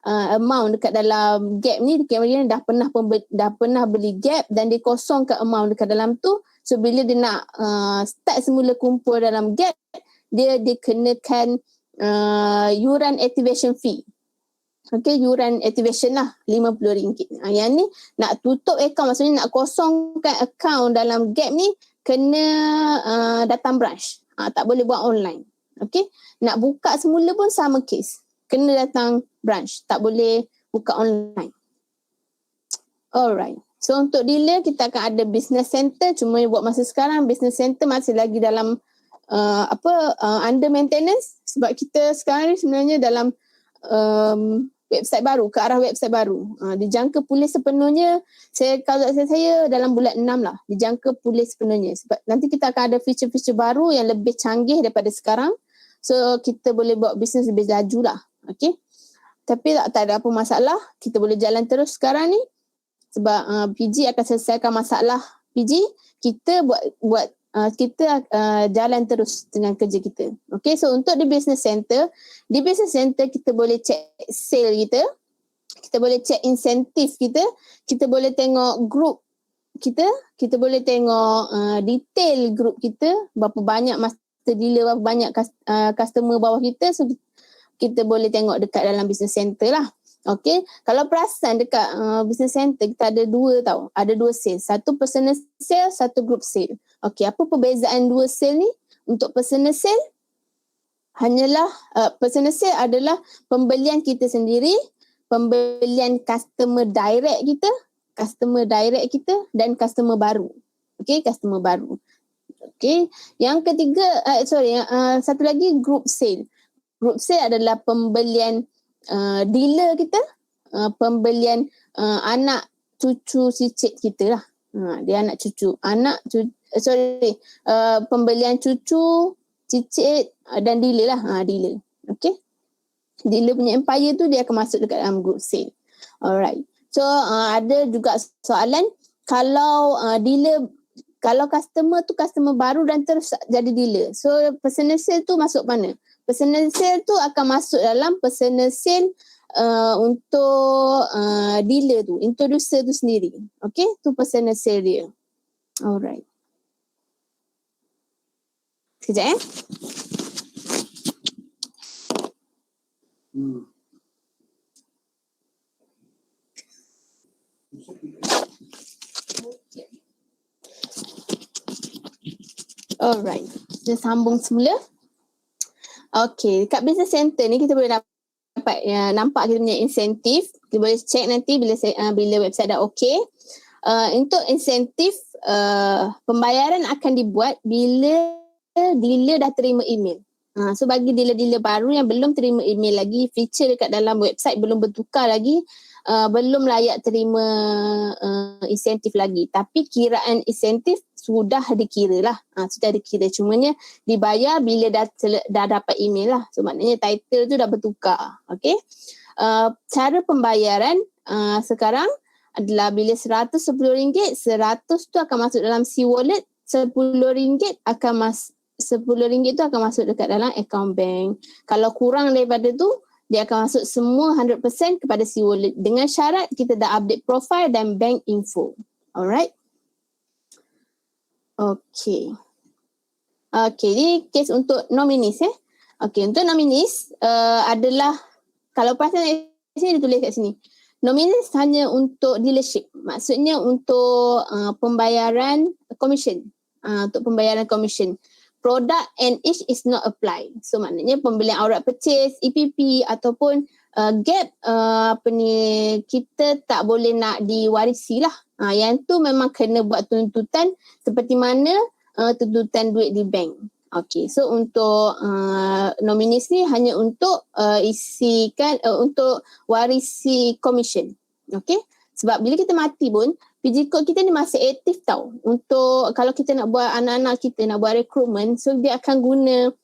Speaker 1: amount dekat dalam gap ni, dia dah pernah beli gap dan dia kosongkan amount dekat dalam tu. So bila dia nak start semula kumpul dalam gap, dia dikenakan yuran activation fee. Okay, yuran activation lah RM50. Yang ni nak tutup account, maksudnya nak kosongkan account dalam gap ni, kena datang branch. Tak boleh buat online. Okay, nak buka semula pun sama kes. Kena datang branch, tak boleh buka online. Alright. So untuk dealer kita akan ada business center, cuma buat masa sekarang business center masih lagi dalam under maintenance, sebab kita sekarang ni sebenarnya dalam website baru, ke arah website baru. Dijangka pulih sepenuhnya, kalau saya dalam bulan 6 lah, dijangka pulih sepenuhnya. Sebab nanti kita akan ada feature-feature baru yang lebih canggih daripada sekarang. So kita boleh buat bisnes lebih laju lah. Okay. Tapi tak ada apa masalah, kita boleh jalan terus sekarang ni. Sebab PG akan selesaikan masalah PG, kita kita jalan terus dengan kerja kita. Okay, so untuk di business center kita boleh check sale kita boleh check insentif kita boleh tengok group kita boleh tengok detail group kita, berapa banyak master dealer, berapa banyak customer bawah kita. So kita boleh tengok dekat dalam business center lah. Okay, kalau perasan dekat business center kita ada ada dua sale, satu personal sale, satu group sale. Okay, apa perbezaan dua sale ni? Untuk personal sale hanyalah personal sale adalah pembelian kita sendiri, pembelian customer direct kita dan customer baru. Okay, customer baru. Okay, yang ketiga satu lagi group sale. Group sale adalah pembelian dealer kita, pembelian anak cucu cicit kita lah. Dia anak cucu, pembelian cucu, cicit dan dealer lah. Dealer. Okay. Dealer punya empire tu dia akan masuk dekat dalam group sale. Alright. So ada juga soalan, kalau kalau customer tu customer baru dan terus jadi dealer, so personal sale tu masuk mana? Personal sale tu akan masuk dalam personal sale untuk dealer tu, introducer tu sendiri. Okay, tu personal sale dia. Alright. Sekejap Alright, kita sambung semula. Okay, kat business center ni kita boleh dapat nampak kita punya insentif. Kita boleh check nanti bila website dah okay. Untuk insentif, pembayaran akan dibuat bila dealer dah terima email. So bagi dealer-dealer baru yang belum terima email lagi, feature dekat dalam website belum bertukar lagi, belum layak terima insentif lagi. Tapi kiraan insentif sudah dikira lah. Sudah dikira. Cumanya dibayar bila dah dapat email lah. So maknanya title tu dah bertukar. Okay. Cara pembayaran sekarang adalah bila RM110, 100 tu akan masuk dalam C-Wallet, RM10 tu akan masuk dekat dalam account bank. Kalau kurang daripada tu, dia akan masuk semua 100% kepada C-Wallet dengan syarat kita dah update profile dan bank info. Alright. Okay. Okay, ni case untuk nominis Okay, untuk nominis adalah, kalau perasan di sini dia tulis kat sini. Nominis hanya untuk dealership. Maksudnya untuk pembayaran commission. Untuk pembayaran commission. Product and each is not apply. So maknanya pembelian outright purchase, EPP ataupun gap kita tak boleh nak diwarisi lah. Yang tu memang kena buat tuntutan seperti mana tuntutan duit di bank. Okay, so untuk nominis ni hanya untuk isikan untuk warisi commission. Okay, sebab bila kita mati pun PG Code kita ni masih aktif tau. Untuk kalau kita nak buat anak-anak kita nak buat recruitment, so dia akan guna,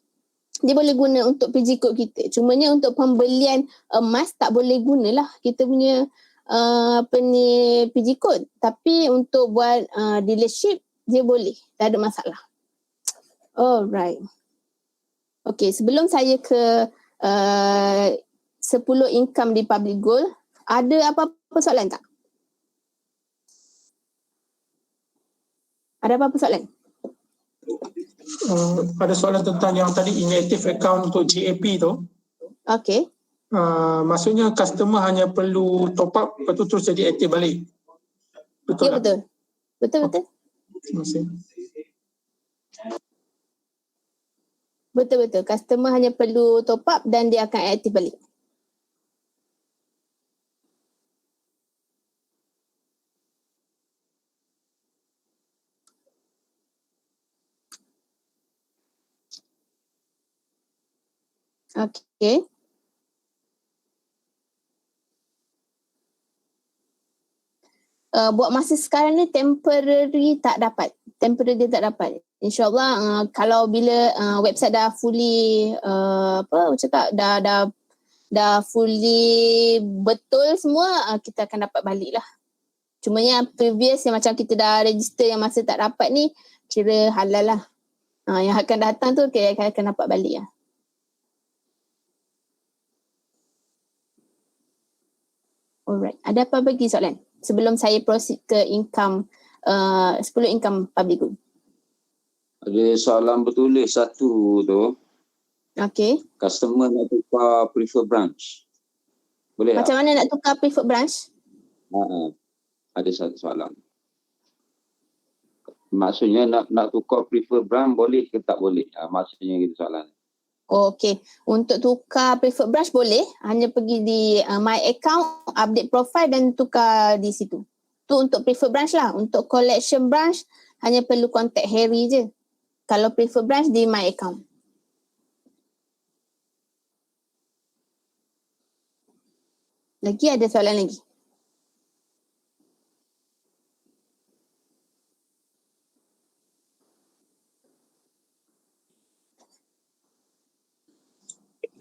Speaker 1: dia boleh guna untuk PG Code kita. Cumanya untuk pembelian emas tak boleh gunalah kita punya PG Code. Tapi untuk buat dealership dia boleh, tak ada masalah. Alright. Okay, sebelum saya ke 10 income di public goal, ada apa-apa soalan tak? Ada apa-apa soalan?
Speaker 4: Ada soalan tentang yang tadi inactive account untuk GAP tu.
Speaker 1: Okay.
Speaker 4: Maksudnya customer hanya perlu top up, lepas tu terus jadi aktif balik. Betul
Speaker 1: Ya,
Speaker 4: tak?
Speaker 1: betul. Betul.
Speaker 4: Terima kasih.
Speaker 1: Betul. Customer hanya perlu top up dan dia akan aktif balik. Okay. Buat masa sekarang ni temporary tak dapat. InsyaAllah kalau bila website dah fully dah fully betul semua, kita akan dapat balik lah. Cumanya previous yang macam kita dah register yang masa tak dapat ni, kira halal lah. Yang akan datang tu kira akan dapat balik lah. Alright, ada apa lagi soalan? Sebelum saya proceed ke income, 10 income public good.
Speaker 5: Ada soalan bertulis satu tu.
Speaker 1: Okay.
Speaker 5: Customer nak tukar prefer branch. Boleh
Speaker 1: Macam
Speaker 5: tak?
Speaker 1: mana nak tukar preferred branch?
Speaker 5: Ada satu soalan. Maksudnya nak tukar prefer branch boleh ke tak boleh? Maksudnya gitu soalan.
Speaker 1: Okay. Untuk tukar preferred branch boleh. Hanya pergi di my account, update profile dan tukar di situ. Tu untuk preferred branch lah. Untuk collection branch, hanya perlu contact Harry je. Kalau preferred branch di my account. Lagi ada soalan lagi?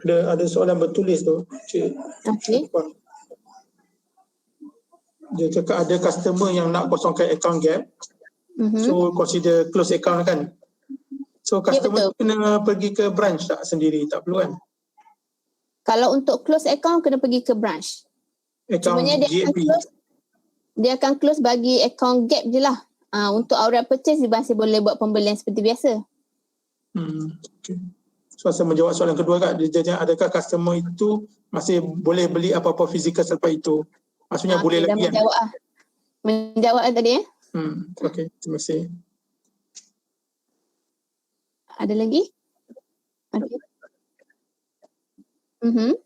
Speaker 4: Ada soalan bertulis tu, Cik.
Speaker 1: Okay.
Speaker 4: Dia cakap ada customer yang nak kosongkan account gap. So consider close account kan. So customer tu kena pergi ke branch tak sendiri, tak perlu kan?
Speaker 1: Kalau untuk close account kena pergi ke branch.
Speaker 4: Account
Speaker 1: Cumanya
Speaker 4: GAP.
Speaker 1: dia akan close bagi account gap je lah. Untuk outright purchase dia masih boleh buat pembelian seperti biasa.
Speaker 4: Okay. So saya menjawab soalan kedua Kak, dia tanya adakah customer itu masih boleh beli apa-apa fizikal selepas itu? Maksudnya boleh
Speaker 1: dah
Speaker 4: lagi kan?
Speaker 1: menjawab menjawab tadi ya.
Speaker 4: Okay, terima kasih.
Speaker 1: Ada lagi? Okay. Okay.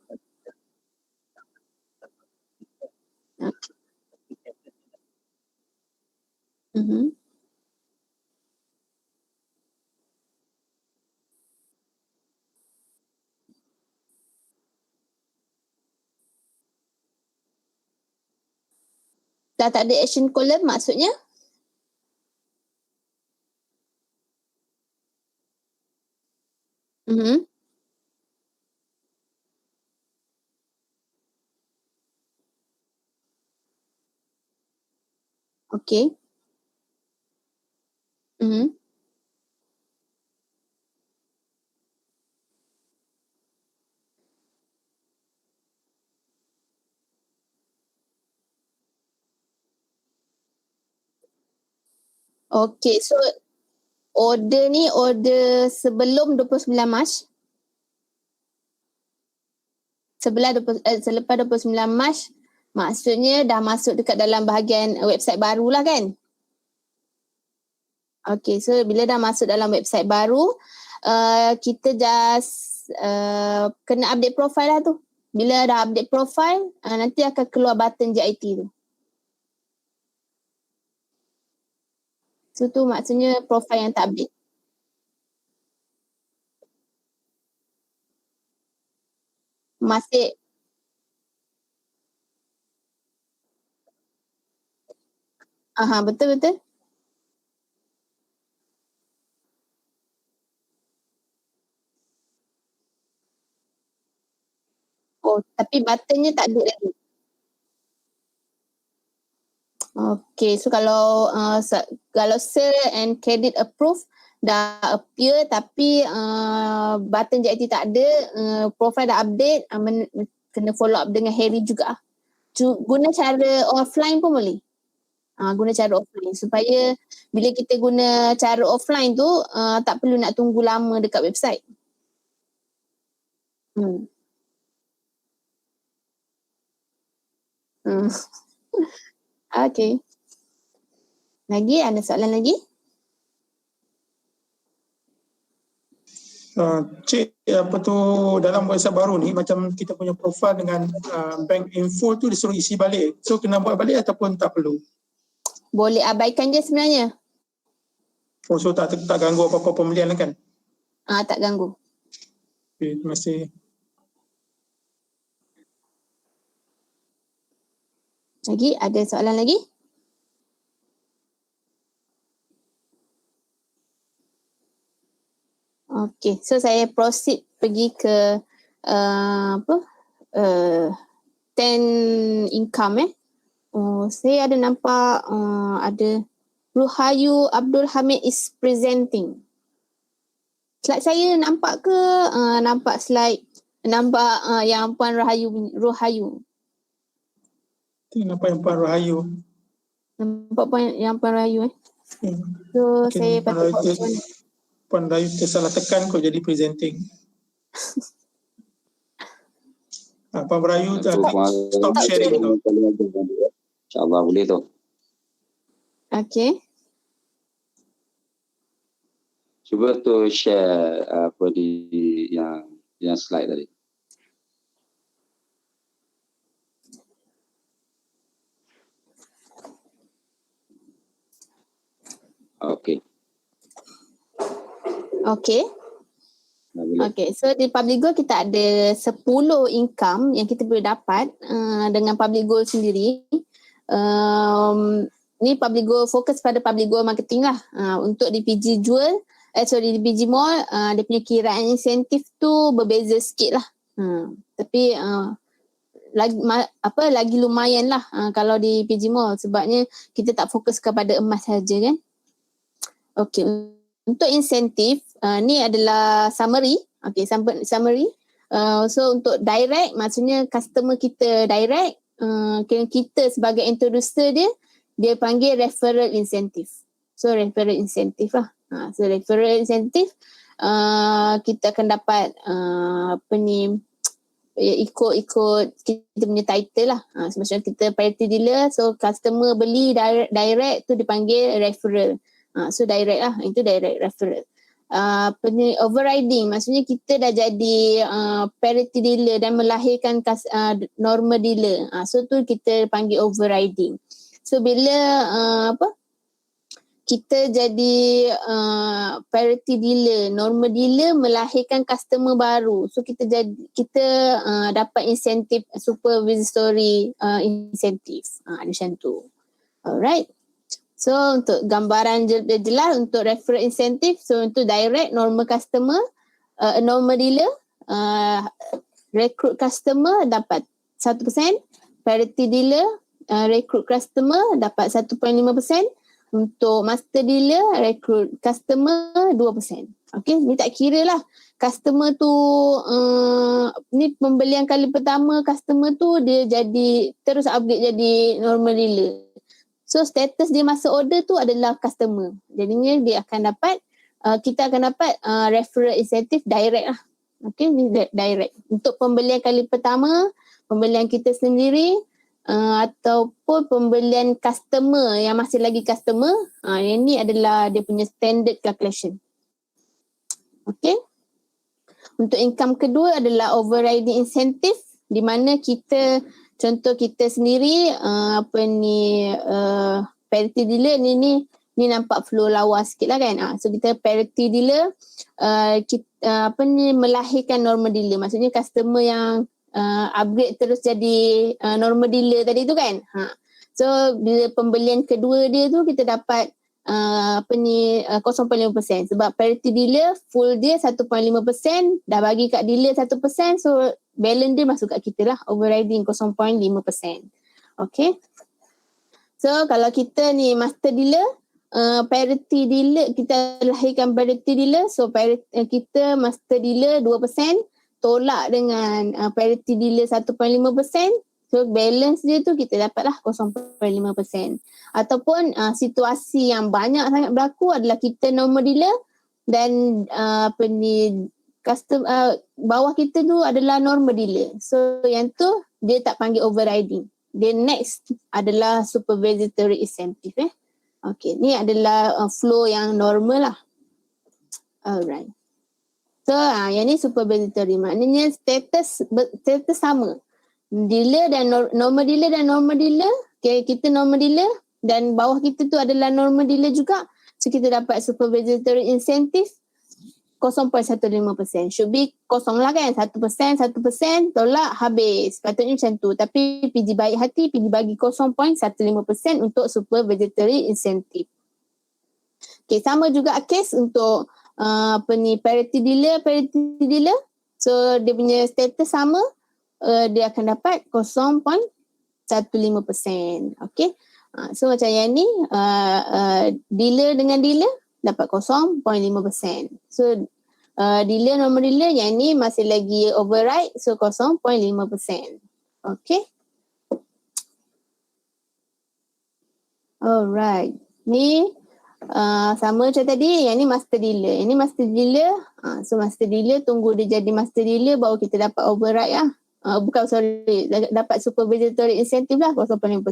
Speaker 1: Dah tak ada action column maksudnya? Okay. Okay, so order ni order sebelum 29 Mac. Selepas 29 Mac, maksudnya dah masuk dekat dalam bahagian website baru lah kan? Okay, so bila dah masuk dalam website baru, kita just kena update profile lah tu. Bila dah update profile, nanti akan keluar button JIT tu. So tu maksudnya profile yang tak update. Masih Aha, betul. Oh, tapi buttonnya tak ada lagi. Okay, so kalau kalau sell and credit approve dah appear tapi button JIT tak ada, profile dah update, kena follow up dengan Harry juga. Guna cara offline pun boleh. Guna cara offline supaya bila kita guna cara offline tu tak perlu nak tunggu lama dekat website. Okay. Lagi ada soalan lagi?
Speaker 4: Cik, apa tu dalam website baru ni macam kita punya profile dengan bank info tu disuruh isi balik. So kena buat balik ataupun tak perlu?
Speaker 1: Boleh abaikan je sebenarnya.
Speaker 4: Oh, so tak ganggu apa-apa pembelian lah kan?
Speaker 1: Tak ganggu.
Speaker 4: Okay, terima kasih.
Speaker 1: Lagi ada soalan lagi? Okay, so saya proceed pergi ke 10 income saya ada nampak ada Ruhayu Abdul Hamid is presenting. Slide saya nampak ke? Nampak slide, nampak yang Puan Ruhayu.
Speaker 4: Nampak yang Puan Rahayu.
Speaker 1: Nampak yang Puan Rahayu So
Speaker 4: Okay,
Speaker 1: saya patut buat macam mana?
Speaker 4: Puan Rahayu tersalah tekan kau jadi presenting. Puan Rahayu stop sharing tu.
Speaker 5: InsyaAllah boleh tu.
Speaker 1: Okay.
Speaker 5: Cuba tu share apa di yang slide tadi. Okay.
Speaker 1: Okay, so di public goal kita ada 10 income yang kita boleh dapat dengan public goal sendiri. Ni public goal, fokus pada public goal marketing lah. Untuk di PG Jewel, di PG Mall, dia punya kiraan insentif tu berbeza sikit lah. Tapi lagi lumayan lah kalau di PG Mall sebabnya kita tak fokus kepada emas saja kan. Okay, untuk insentif, ni adalah summary. Okay, summary. So untuk direct, maksudnya customer kita direct, kita sebagai introducer dia panggil referral incentive. So referral incentive lah. So referral incentive, kita akan dapat ikut kita punya title lah. Macam kita priority dealer, so customer beli direct tu dipanggil referral. So direct lah, itu direct referral. Overriding, maksudnya kita dah jadi parity dealer dan melahirkan normal dealer. So tu kita panggil overriding. So bila kita jadi parity dealer, normal dealer melahirkan customer baru. So kita dapat insentif supervisory insentif. Macam tu. Alright. So untuk gambaran jelas untuk referral incentive, so untuk direct normal customer, normal dealer, recruit customer dapat 1%, parity dealer, recruit customer dapat 1.5%, untuk master dealer, recruit customer 2%. Okay, ni tak kira lah customer tu, ni pembelian kali pertama customer tu dia jadi terus upgrade jadi normal dealer. So status dia masa order tu adalah customer. Jadinya dia akan dapat, kita akan dapat referral incentive direct lah. Okay, ni direct. Untuk pembelian kali pertama, pembelian kita sendiri, ataupun pembelian customer yang masih lagi customer, yang ni adalah dia punya standard calculation. Okay. Untuk income kedua adalah overriding incentive, di mana kita, contoh kita sendiri parity dealer ni nampak flow lawa sikit lah kan. So kita parity dealer, kita melahirkan normal dealer. Maksudnya customer yang upgrade terus jadi normal dealer tadi tu kan. So bila pembelian kedua dia tu kita dapat 0.5%. Sebab parity dealer full dia 1.5%, dah bagi kat dealer 1%, so balance dia masuk kat kita lah, overriding 0.5%. Okay. So kalau kita ni master dealer, parity dealer, kita lahirkan parity dealer, so kita master dealer 2%, tolak dengan parity dealer 1.5%, so balance dia tu kita dapatlah 0.5%. Ataupun situasi yang banyak sangat berlaku adalah kita normal dealer dan bawah kita tu adalah normal dealer. So yang tu dia tak panggil overriding. Dia next adalah supervisory incentive. Okay, ni adalah flow yang normal lah. Alright. So yang ni supervisory, maknanya status sama. Dealer dan normal dealer, okay, kita normal dealer dan bawah kita tu adalah normal dealer juga. So kita dapat supervisory incentive 0.15%. Should be kosong lah kan, 1% tolak habis. Patutnya macam tu. Tapi PG baik hati pergi bagi 0.15% untuk supervisory incentive. Okay, sama juga case untuk parity dealer. So dia punya status sama. Dia akan dapat 0.15%. Okay. So macam yang ni, dealer dengan dealer dapat 0.5%. So dealer normal dealer, yang ni masih lagi override, so 0.5%. Okay. Alright. Ni sama macam tadi, yang ni master dealer. Yang ni master dealer, so master dealer tunggu dia jadi master dealer baru kita dapat override lah. Dapat supervisory incentive lah 0.5%.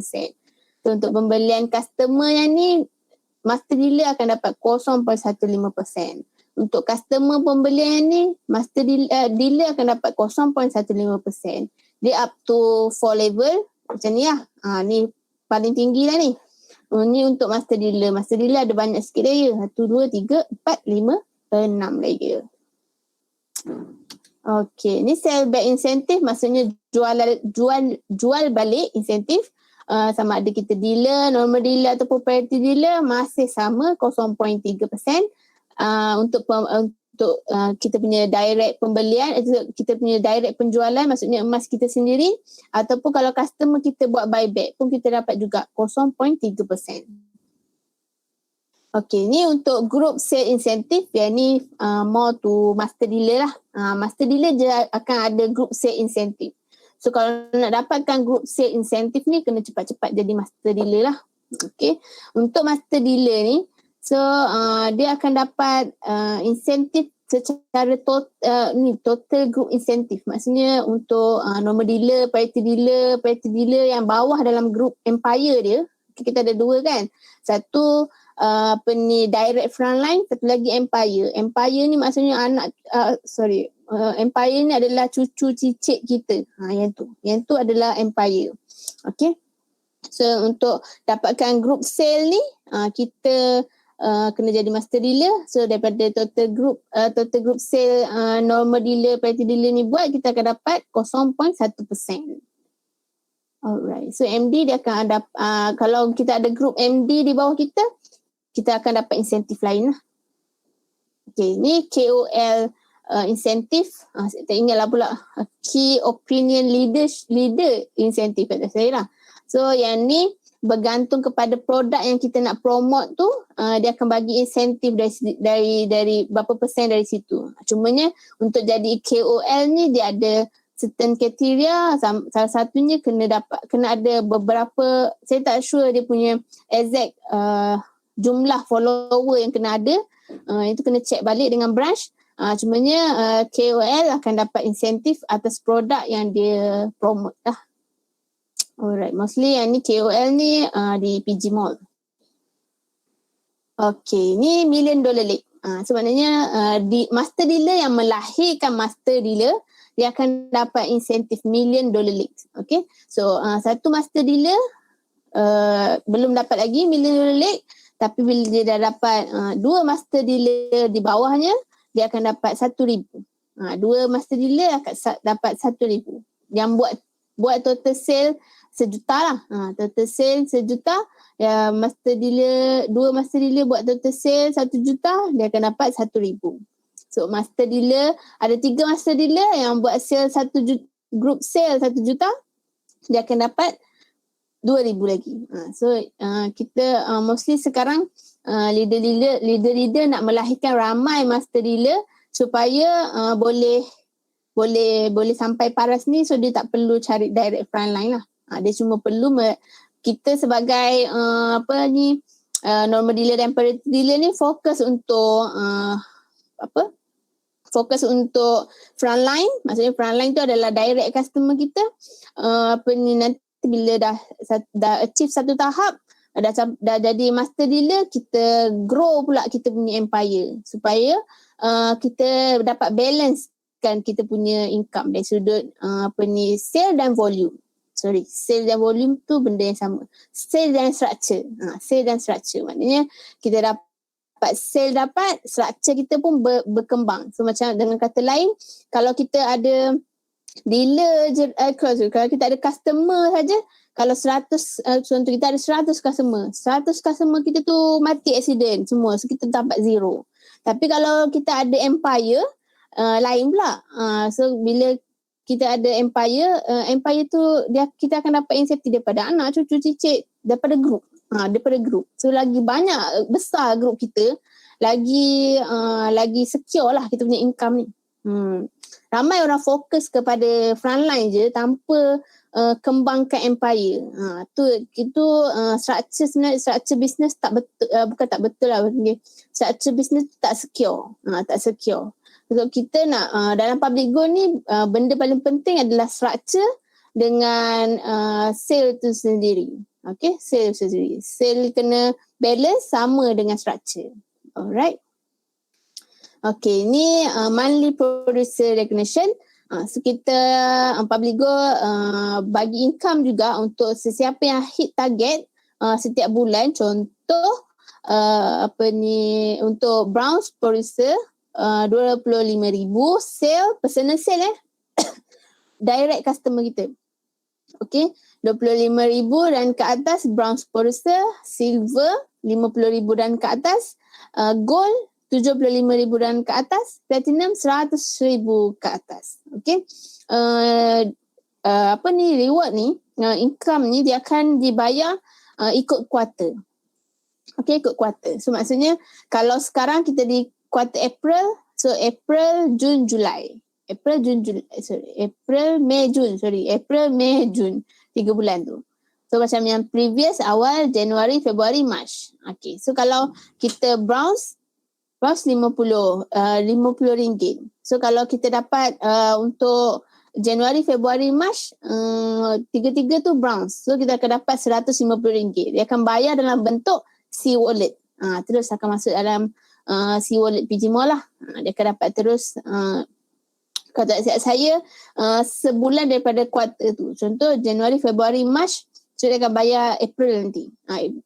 Speaker 1: So untuk pembelian customer yang ni, master dealer akan dapat 0.15%. Untuk customer pembelian yang ni, master dealer akan dapat 0.15%. Dia up to 4 level macam ni lah. Ni paling tinggi lah ni. Ni untuk master dealer. Master dealer ada banyak sikit layer. 1, 2, 3, 4, 5, 6 layer. Okay, ni sell back incentive, maksudnya jual balik insentif. Sama ada kita dealer, normal dealer ataupun parity dealer, masih sama 0.3%. Untuk kita punya direct pembelian, kita punya direct penjualan, maksudnya emas kita sendiri, ataupun kalau customer kita buat buyback pun kita dapat juga 0.3%. Okay, ni untuk group sale incentive, yang ni more to master dealer lah. Master dealer je akan ada group sale incentive. So kalau nak dapatkan group sale incentive ni, kena cepat-cepat jadi master dealer lah. Okay, untuk master dealer ni, so dia akan dapat insentif secara total group insentif. Maksudnya untuk normal dealer, parity dealer yang bawah dalam group empire dia, kita ada dua kan. Satu direct frontline, satu lagi empire. Empire ni maksudnya empire ni adalah cucu cicit kita. Yang tu adalah empire. Okay. So untuk dapatkan group sale ni, kita kena jadi master dealer. So daripada total group sale normal dealer, parity dealer ni buat, kita akan dapat 0.1%. Alright. So MD dia akan ada, kalau kita ada group MD di bawah kita akan dapat insentif lain lah. Okay, ni KOL insentif. Saya tak ingatlah pula. Key Opinion Leader insentif kata saya lah. So yang ni bergantung kepada produk yang kita nak promote tu, dia akan bagi insentif dari berapa persen dari situ. Cumanya untuk jadi KOL ni dia ada certain kriteria. Salah satunya kena ada beberapa, saya tak sure dia punya exact jumlah follower yang kena ada. Itu kena check balik dengan branch. Cumanya KOL akan dapat insentif atas produk yang dia promote lah. Alright, mostly yang ni KOL ni di PG Mall. Okay, ni $1 million league. Sebenarnya master dealer yang melahirkan master dealer, dia akan dapat insentif $1 million league. Okay, so satu master dealer belum dapat lagi $1 million league. Tapi bila dia dah dapat 2 master dealer di bawahnya, dia akan dapat 1,000. 2 master dealer akan dapat 1,000. Yang buat buat total sale sejuta lah. Total sale sejuta, ya master dealer, 2 master dealer buat total sale 1 juta, dia akan dapat 1,000. So master dealer, ada 3 master dealer yang buat sale 1 juta, group sale 1 juta, dia akan dapat 2,000 lagi. So kita mostly sekarang leader-leader nak melahirkan ramai master dealer supaya boleh sampai paras ni. So dia tak perlu cari direct frontline lah. Dia cuma perlu kita sebagai normal dealer dan priority dealer ni fokus untuk fokus untuk frontline. Maksudnya frontline tu adalah direct customer kita. Nanti bila dah achieve satu tahap, dah jadi master dealer, kita grow pula kita punya empire supaya kita dapat balance kan kita punya income dari sudut sale dan volume. Sale dan volume tu benda yang sama. Sale dan structure. Sale dan structure. Maknanya kita dapat sale, dapat structure kita pun berkembang. So macam dengan kata lain, kalau kita ada dealer kalau kita ada customer saja, kalau 100 contoh kita ada 100 customer kita tu mati accident semua, so kita dapat 0. Tapi kalau kita ada empire lain pula. So bila kita ada empire tu kita akan dapat insentif daripada anak, cucu, cicit, daripada group. So lagi banyak besar group kita, lagi secure lah kita punya income ni. Ramai orang fokus kepada frontline je tanpa kembangkan empire. Itu structure, sebenarnya structure business tak betul, bukan tak betul lah. Structure business tak secure. Tak secure. So kita nak dalam public good ni benda paling penting adalah structure dengan sale tu sendiri. Okay, sale sendiri. Sale kena balance sama dengan structure. Alright. Okay, ni monthly producer recognition. So kita public go bagi income juga untuk sesiapa yang hit target setiap bulan. Contoh untuk bronze producer 25,000 sale, personal sale direct customer kita. Okay, 25,000 dan ke atas bronze producer, silver 50,000 dan ke atas, gold 75,000 dan ke atas, platinum 100,000 ke atas. Okay. Reward ni, income ni dia akan dibayar ikut kuarter. Okay, ikut kuarter. So maksudnya kalau sekarang kita di kuarter April, so April, Jun, Julai. April, Mei, Jun. 3 bulan tu. So macam yang previous awal Januari, Februari, Mac. Okay. So kalau kita bronze RM50. So kalau kita dapat untuk Januari, Februari, Mac, tiga-tiga tu bronze. So kita akan dapat RM150. Dia akan bayar dalam bentuk C-Wallet. Terus akan masuk dalam C-Wallet PG Mall lah. Dia akan dapat terus, kalau tak silap saya, sebulan daripada kuarter tu. Contoh Januari, Februari, Mac, so dia akan bayar April nanti.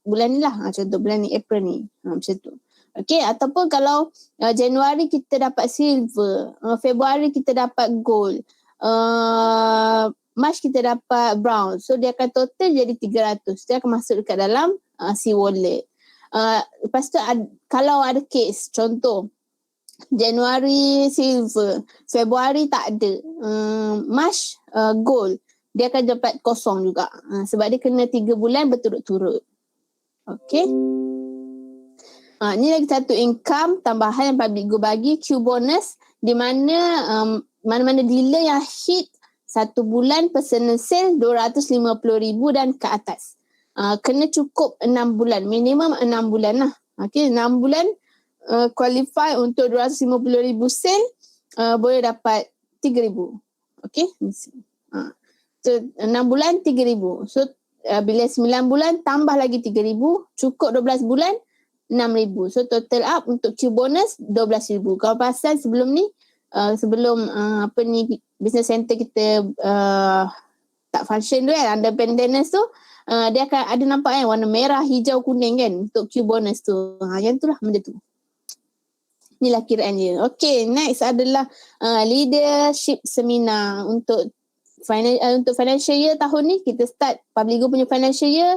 Speaker 1: Bulan ni lah. Contoh bulan ni, April ni. Macam tu. Okay, ataupun kalau Januari kita dapat silver, Februari kita dapat gold, Mac kita dapat brown. So dia akan total jadi 300. Dia akan masuk dekat dalam C-Wallet. Lepas tu kalau ada case, contoh Januari silver, Februari tak ada, Mac gold, dia akan dapat kosong juga. Sebab dia kena 3 bulan berturut-turut. Okay. Ni lagi satu income tambahan yang public go bagi, Q bonus, di mana mana-mana dealer yang hit 1 bulan personal sale 250,000 dan ke atas. Kena cukup 6 bulan, minimum 6 bulan lah. Okay, 6 bulan qualify untuk 250,000 sale, boleh dapat 3,000. Okay. So 6 bulan 3,000. So bila 9 bulan tambah lagi 3,000, cukup 12 bulan 6,000. So total up untuk Q bonus 12,000. Kalau pasal sebelum ni, business center kita tak function tu kan, under maintenance tu, dia akan ada nampak kan warna merah, hijau, kuning kan untuk Q bonus tu. Yang tu lah benda tu. Inilah kiraannya. Okay, next adalah leadership seminar untuk untuk financial year tahun ni kita start Publigo punya financial year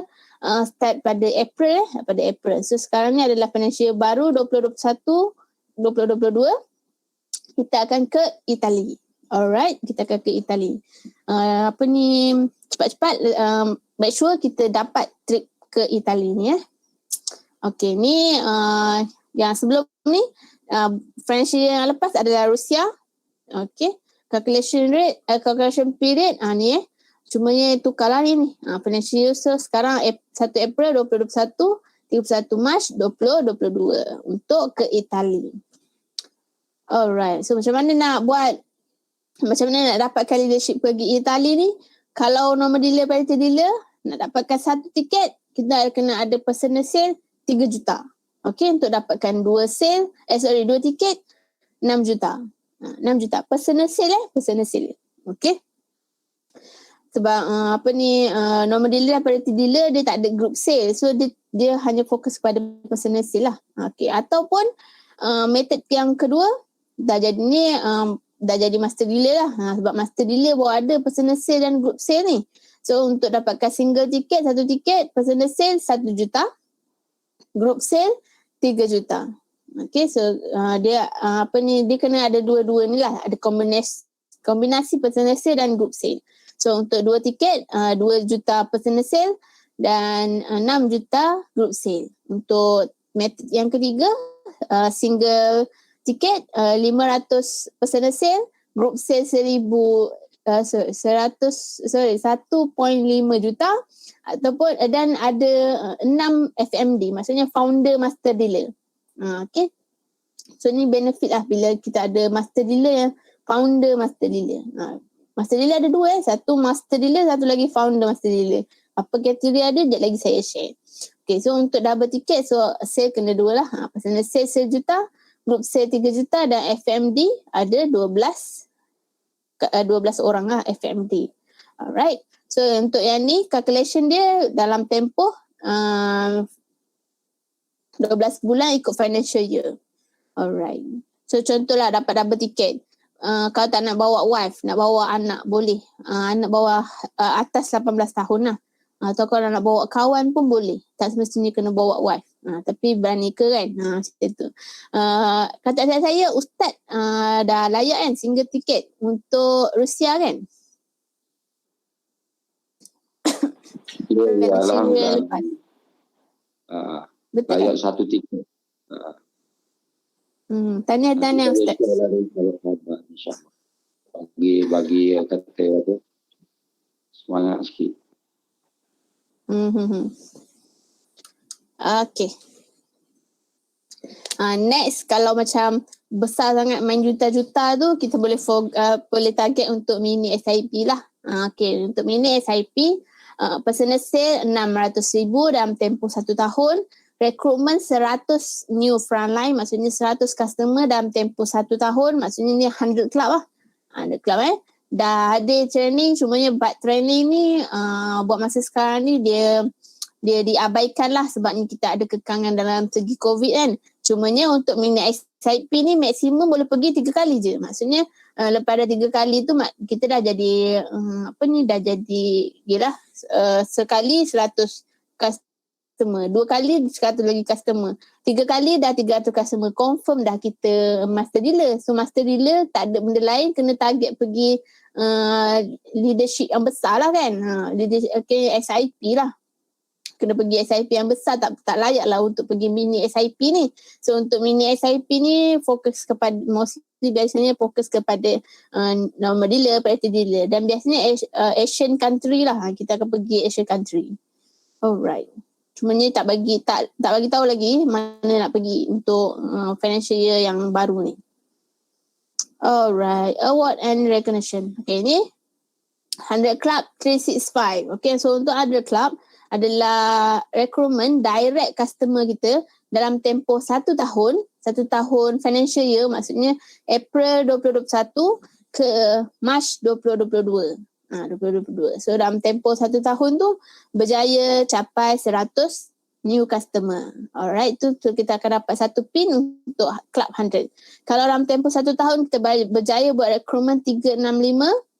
Speaker 1: start pada April. So sekarang ni adalah financial year baru 2021-2022. Kita akan ke Itali. Alright, kita akan ke Itali. Cepat-cepat make sure kita dapat trip ke Itali ni . Okay, ni yang sebelum ni financial year yang lepas adalah Rusia. Okay, calculation period ni cumanya tukarlah ni. Financial year so sekarang 1 April 2021, 31 Mac 2022 untuk ke Itali. Alright, so macam mana nak dapatkan leadership pergi Itali ni? Kalau normal dealer, priority dealer, nak dapatkan satu tiket, kita kena ada personal sale 3 juta. Okay, untuk dapatkan 2 tiket 6 juta. 6 juta. Personal sale. Okay. Sebab normal dealer dan priority dealer dia tak ada group sale. So dia hanya fokus pada personal sale lah. Okay. Ataupun method yang kedua dah jadi master dealer lah. Sebab master dealer baru ada personal sale dan group sale ni. So untuk dapatkan single tiket, 1 tiket, personal sale 1 juta, group sale 3 juta. Okay, so dia kena ada dua-dua ni lah. Ada kombinasi personal sale dan group sale. So untuk 2 tiket, 2 juta personal sale dan 6 juta group sale. Untuk method yang ketiga, single tiket 500 personal sale, group sale 1.5 juta ataupun dan ada 6 FMD, maksudnya founder master dealer. Okay. So ni benefit lah bila kita ada master dealer yang founder master dealer. Master dealer ada 2 satu master dealer, satu lagi founder master dealer. Apa kriteria ada, sekejap lagi saya share. Okay, so untuk double tiket, so sale kena 2 lah. Personal sale 1 juta, group sale 3 juta dan FMD ada 12 orang lah FMD. Alright. So untuk yang ni calculation dia dalam tempoh 12 bulan ikut financial year. Alright. So contohlah dapat double tiket. Kalau tak nak bawa wife, nak bawa anak boleh. Anak bawa atas 18 tahun lah. Atau kalau nak bawa kawan pun boleh. Tak semestinya kena bawa wife. Tapi berani ke kan? Macam tu. Kata saya Ustaz dah layak kan single tiket untuk Rusia kan?
Speaker 5: Ya, alhamdulillah.
Speaker 1: Betul
Speaker 5: Layak
Speaker 1: kan?
Speaker 5: 1 tiket.
Speaker 1: Tahniah Ustaz.
Speaker 5: Bagi kata tu semangat sikit.
Speaker 1: Okay. Next, kalau macam besar sangat main juta-juta tu, kita boleh target untuk mini SIP lah. Okay, untuk mini SIP, personal sale 600,000 dalam tempoh 1 tahun. Recruitment 100 new frontline, maksudnya 100 customer dalam tempoh 1 tahun. Maksudnya ni 100 club lah. 100 club Dah ada training, cumanya buat training ni buat masa sekarang ni dia diabaikan lah sebab ni kita ada kekangan dalam segi COVID kan. Cumanya untuk mini SIP ni maksimum boleh pergi 3 kali je. Maksudnya lepas dah 3 kali tu kita dah jadi dah jadi yelah sekali 100 customer, 2 kali 100 lagi customer, 3 kali dah 300 customer, confirm dah kita master dealer. So master dealer tak ada benda lain, kena target pergi leadership yang besar lah kan. SIP lah, kena pergi SIP yang besar. Tak layak lah untuk pergi mini SIP ni. So untuk mini SIP ni fokus kepada, mostly biasanya fokus kepada normal dealer, priority dealer, dan biasanya Asian country lah. Kita akan pergi Asian country. Alright. Cumanya tak bagi tahu lagi mana nak pergi untuk financial year yang baru ni. Alright, award and recognition. Okay, ni 100 Club 365. Okay, so untuk 100 Club adalah recruitment direct customer kita dalam tempoh 1 tahun financial year, maksudnya April 2021 ke Mac 2022. 2022. So dalam tempoh 1 tahun tu berjaya capai 100 new customer. Alright, tu kita akan dapat 1 pin untuk Club 100. Kalau dalam tempoh 1 tahun kita berjaya buat recruitment 365,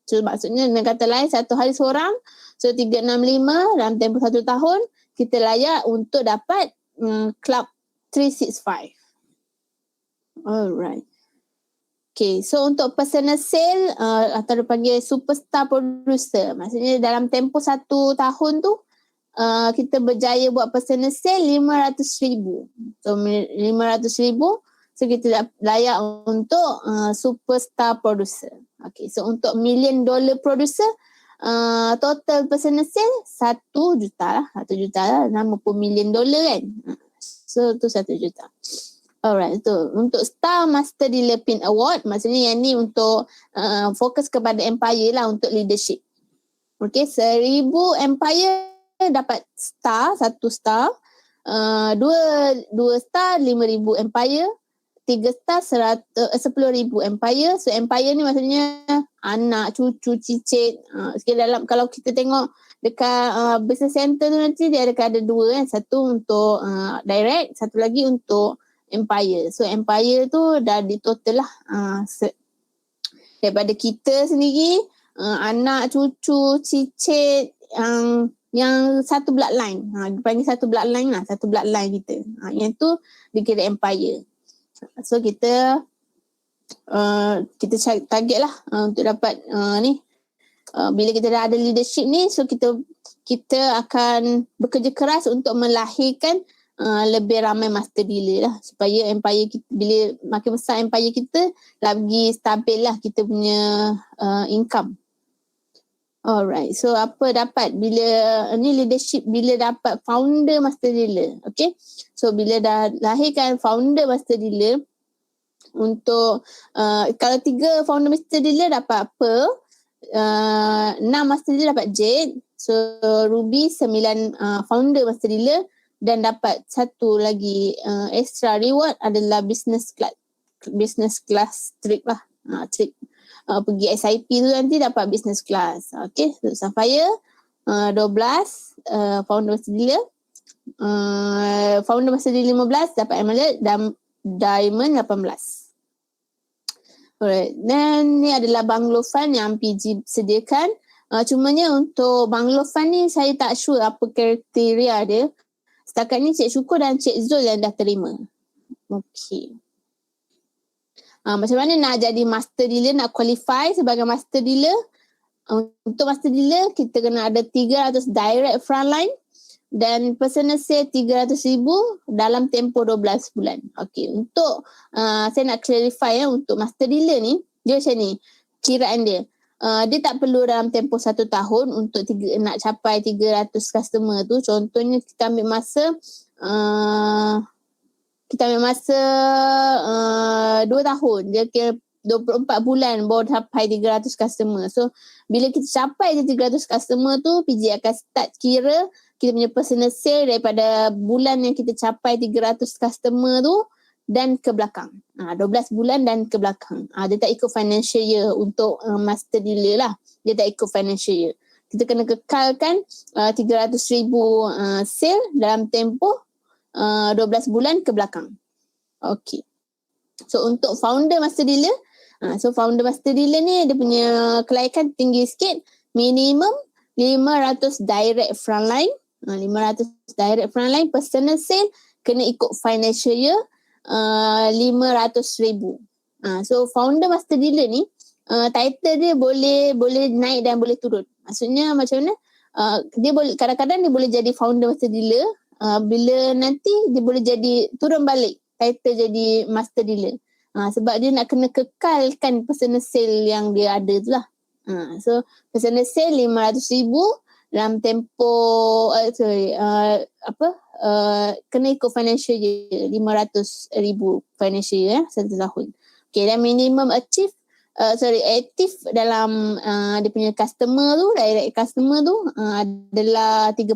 Speaker 1: So maksudnya dengan kata lain, satu hari seorang, so 365 dalam tempoh 1 tahun, kita layak untuk dapat Club 365. Alright. Okay, so untuk personal sale atau dipanggil superstar producer, maksudnya dalam tempoh 1 tahun tu kita berjaya buat personal sale 500,000. So 500,000, so kita layak untuk superstar producer. Okay, so untuk $1 million producer, total personal sale 1 juta lah. 1 juta lah, $60 million kan. So tu 1 juta. Alright, tu untuk Star Master Dealer Pin Award, maksudnya yang ni untuk fokus kepada empire lah, untuk leadership. Okay, 1,000 empire dapat star, 1 star, 2 star 5,000 empire, 3 star 10,000 empire. So empire ni maksudnya anak, cucu, cicit. Dalam kalau kita tengok dekat business center tu nanti dia ada 2 kan, satu untuk direct, satu lagi untuk empire. So empire tu dah di total lah daripada kita sendiri, anak, cucu, cicit, yang satu bloodline. Dipanggil satu bloodline lah, satu bloodline kita. Yang tu dikira empire. So kita target lah untuk dapat ni. Bila kita dah ada leadership ni, so kita akan bekerja keras untuk melahirkan lebih ramai master dealer lah, supaya empire kita, bila makin besar empire kita, lagi stabil lah kita punya income. Alright, so apa dapat bila ni leadership, bila dapat founder master dealer. Okay, so bila dah lahirkan founder master dealer, untuk kalau 3 founder master dealer dapat apa, 6 master dealer dapat Jade. So Ruby 9 founder master dealer, dan dapat satu lagi extra reward adalah business class trip lah. Trip pergi SIP tu nanti dapat business class. Okay, so Sapphire 12 founder master dealer, founder master dealer 15 dapat emerald, dan diamond 18. Alright, dan ni adalah bungalow fund yang PG sediakan. Cumanya untuk bungalow fund ni saya tak sure apa kriteria dia. Setakat ni Cik Syukur dan Cik Zul yang dah terima. Okey. Macam mana nak jadi master dealer, nak qualify sebagai master dealer? Untuk master dealer, kita kena ada 300 direct frontline dan personal sale 300,000 dalam tempoh 12 bulan. Okey, untuk saya nak clarify untuk master dealer ni, dia macam ni kiraan dia. Dia tak perlu dalam tempoh 1 tahun untuk nak capai 300 customer tu. Contohnya kita ambil masa 2 tahun. Dia kira 24 bulan baru capai 300 customer. So bila kita capai 300 customer tu, PJ akan start kira kita punya personal sale daripada bulan yang kita capai 300 customer tu dan ke belakang. 12 bulan dan ke belakang. Dia tak ikut financial year untuk master dealer lah. Dia tak ikut financial year. Kita kena kekalkan 300,000 sale dalam tempoh 12 bulan ke belakang. Okay. So untuk founder master dealer, founder master dealer ni dia punya kelayakan tinggi sikit. Minimum 500 direct frontline. 500 direct frontline. Personal sale kena ikut financial year. 500,000. So founder master dealer ni title dia boleh naik dan boleh turun. Maksudnya macam mana? Dia boleh, kadang-kadang dia boleh jadi founder master dealer, bila nanti dia boleh jadi turun balik title jadi master dealer. Sebab dia nak kena kekalkan personal sale yang dia ada tu lah. So personal sale 500,000 dalam tempoh kena ikut financial year 500,000 financial year 1 tahun. Okay, dan minimum active dalam dia punya customer tu, direct customer tu adalah 30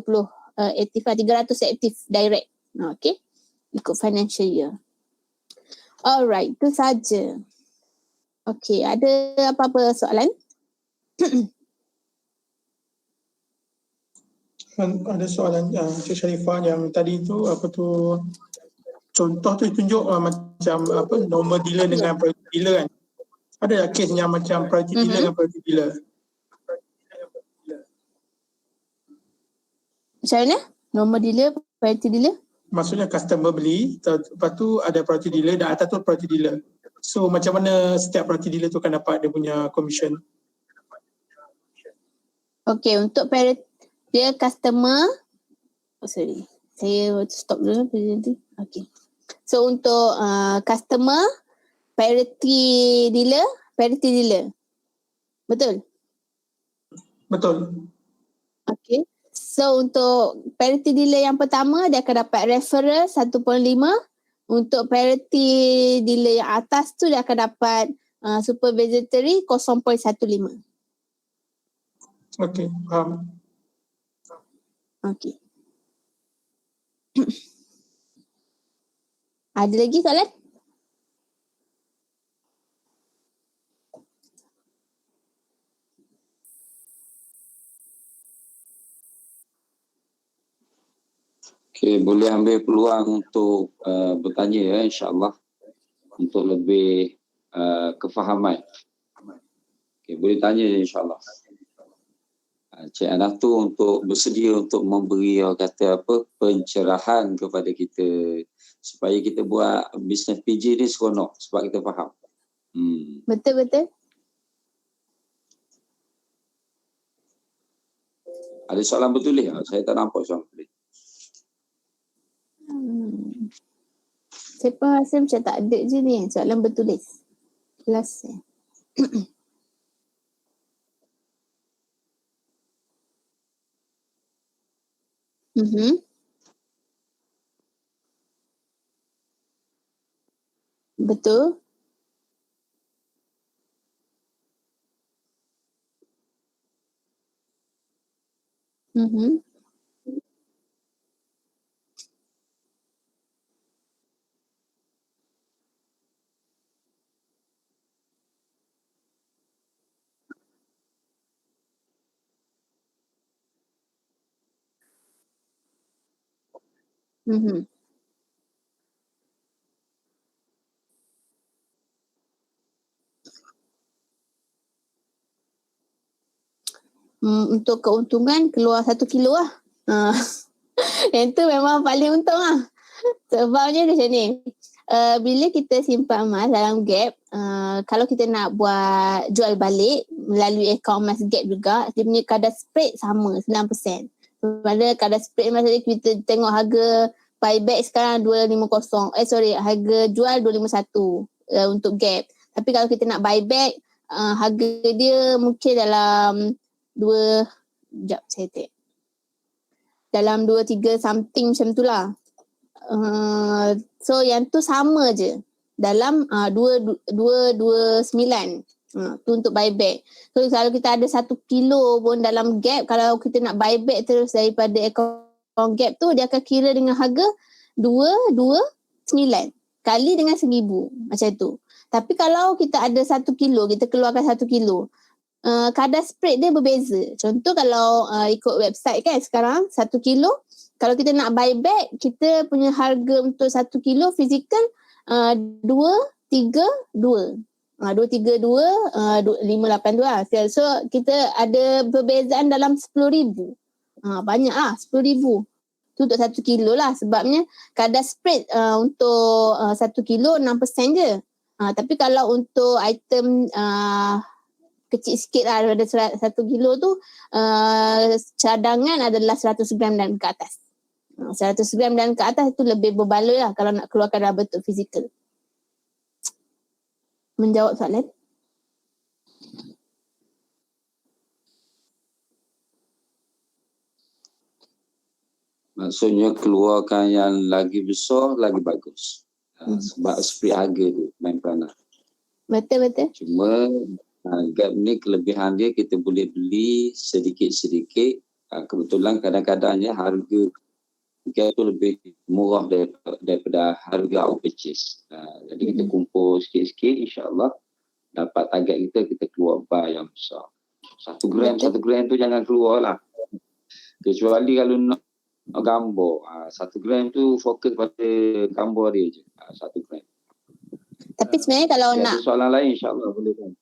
Speaker 1: active lah, 300 active direct. Okay, ikut financial year. Alright, itu saja. Okay, ada apa-apa soalan?
Speaker 4: Ada soalan Cik Sharifah yang tadi tu contoh tu tunjuk macam normal dealer dengan priority dealer kan. Ada case yang macam priority dealer dengan priority dealer.
Speaker 1: Macam mana? Normal dealer, priority dealer?
Speaker 4: Maksudnya customer beli, lepas tu ada priority dealer dan atas tu priority dealer. So macam mana setiap priority dealer tu akan dapat dia punya commission?
Speaker 1: Okey, untuk priority dia customer, sorry, saya stop dulu nanti. Okey. So untuk customer, priority dealer. Betul?
Speaker 4: Betul.
Speaker 1: Okey. So untuk priority dealer yang pertama dia akan dapat referral 1.5. Untuk priority dealer yang atas tu dia akan dapat supervisory 0.15.
Speaker 4: Okey, faham.
Speaker 1: Okey. Ada lagi soalan?
Speaker 5: Okay, boleh ambil peluang untuk bertanya ya, insyaAllah, untuk lebih kefahaman. Okay, boleh tanya insyaAllah. Cik Ana tu untuk bersedia untuk memberi orang kata apa, pencerahan kepada kita supaya kita buat bisnes PG ni seronok sebab kita faham.
Speaker 1: Betul.
Speaker 5: Ada soalan bertulis? Saya tak nampak soalan bertulis.
Speaker 1: Saya pun rasa macam tak ada je ni soalan bertulis. Kelas ya. Betul. Untuk keuntungan keluar 1 kilo lah. Yang tu memang paling untung lah. Sebabnya dia macam ni. Bila kita simpan emas dalam gap, kalau kita nak buat jual balik melalui akaun emas gap juga, dia punya kadar spread sama 9%. Pada kadar spread maksudnya kita tengok harga buyback sekarang 250. Harga jual 251 untuk gap. Tapi kalau kita nak buyback, harga dia mungkin dalam dalam 2-3 something macam tu lah. So yang tu sama je dalam 229 tu untuk buyback. So kalau kita ada 1 kilo pun dalam gap, kalau kita nak buyback terus daripada akaun gap tu, dia akan kira dengan harga 229 kali dengan 1,000 macam tu. Tapi kalau kita ada 1 kilo, kita keluarkan 1 kilo, kadar spread dia berbeza. Contoh kalau ikut website kan sekarang 1 kilo, kalau kita nak buy back, kita punya harga untuk 1 kilo fizikal 232. 232 582 lah. So kita ada perbezaan dalam 10,000. Banyak lah 10,000. Tu untuk 1 kilo lah, sebabnya kadar spread untuk 1 kilo 6% je. Tapi kalau untuk item kecil sikit lah daripada 1 kilo tu, cadangan adalah 100 gram dan ke atas. 100 gram dan ke atas tu lebih berbaloi lah kalau nak keluarkan dalam bentuk fizikal. Menjawab soalan?
Speaker 5: Maksudnya keluarkan yang lagi besar, lagi bagus. Sebab spread harga tu main peranan.
Speaker 1: Betul.
Speaker 5: Cuma gap ni kelebihan dia, kita boleh beli sedikit-sedikit. Kebetulan kadang-kadangnya harga gap tu lebih murah daripada harga out purchase. Jadi kita kumpul sikit-sikit, insyaAllah dapat target kita keluar buy yang besar. 1 gram tu jangan keluar lah. Kecuali kalau nak gambar. 1 gram tu fokus pada gambar dia je. 1 gram.
Speaker 1: Tapi sebenarnya kalau nak
Speaker 5: soalan lain insyaAllah boleh kan.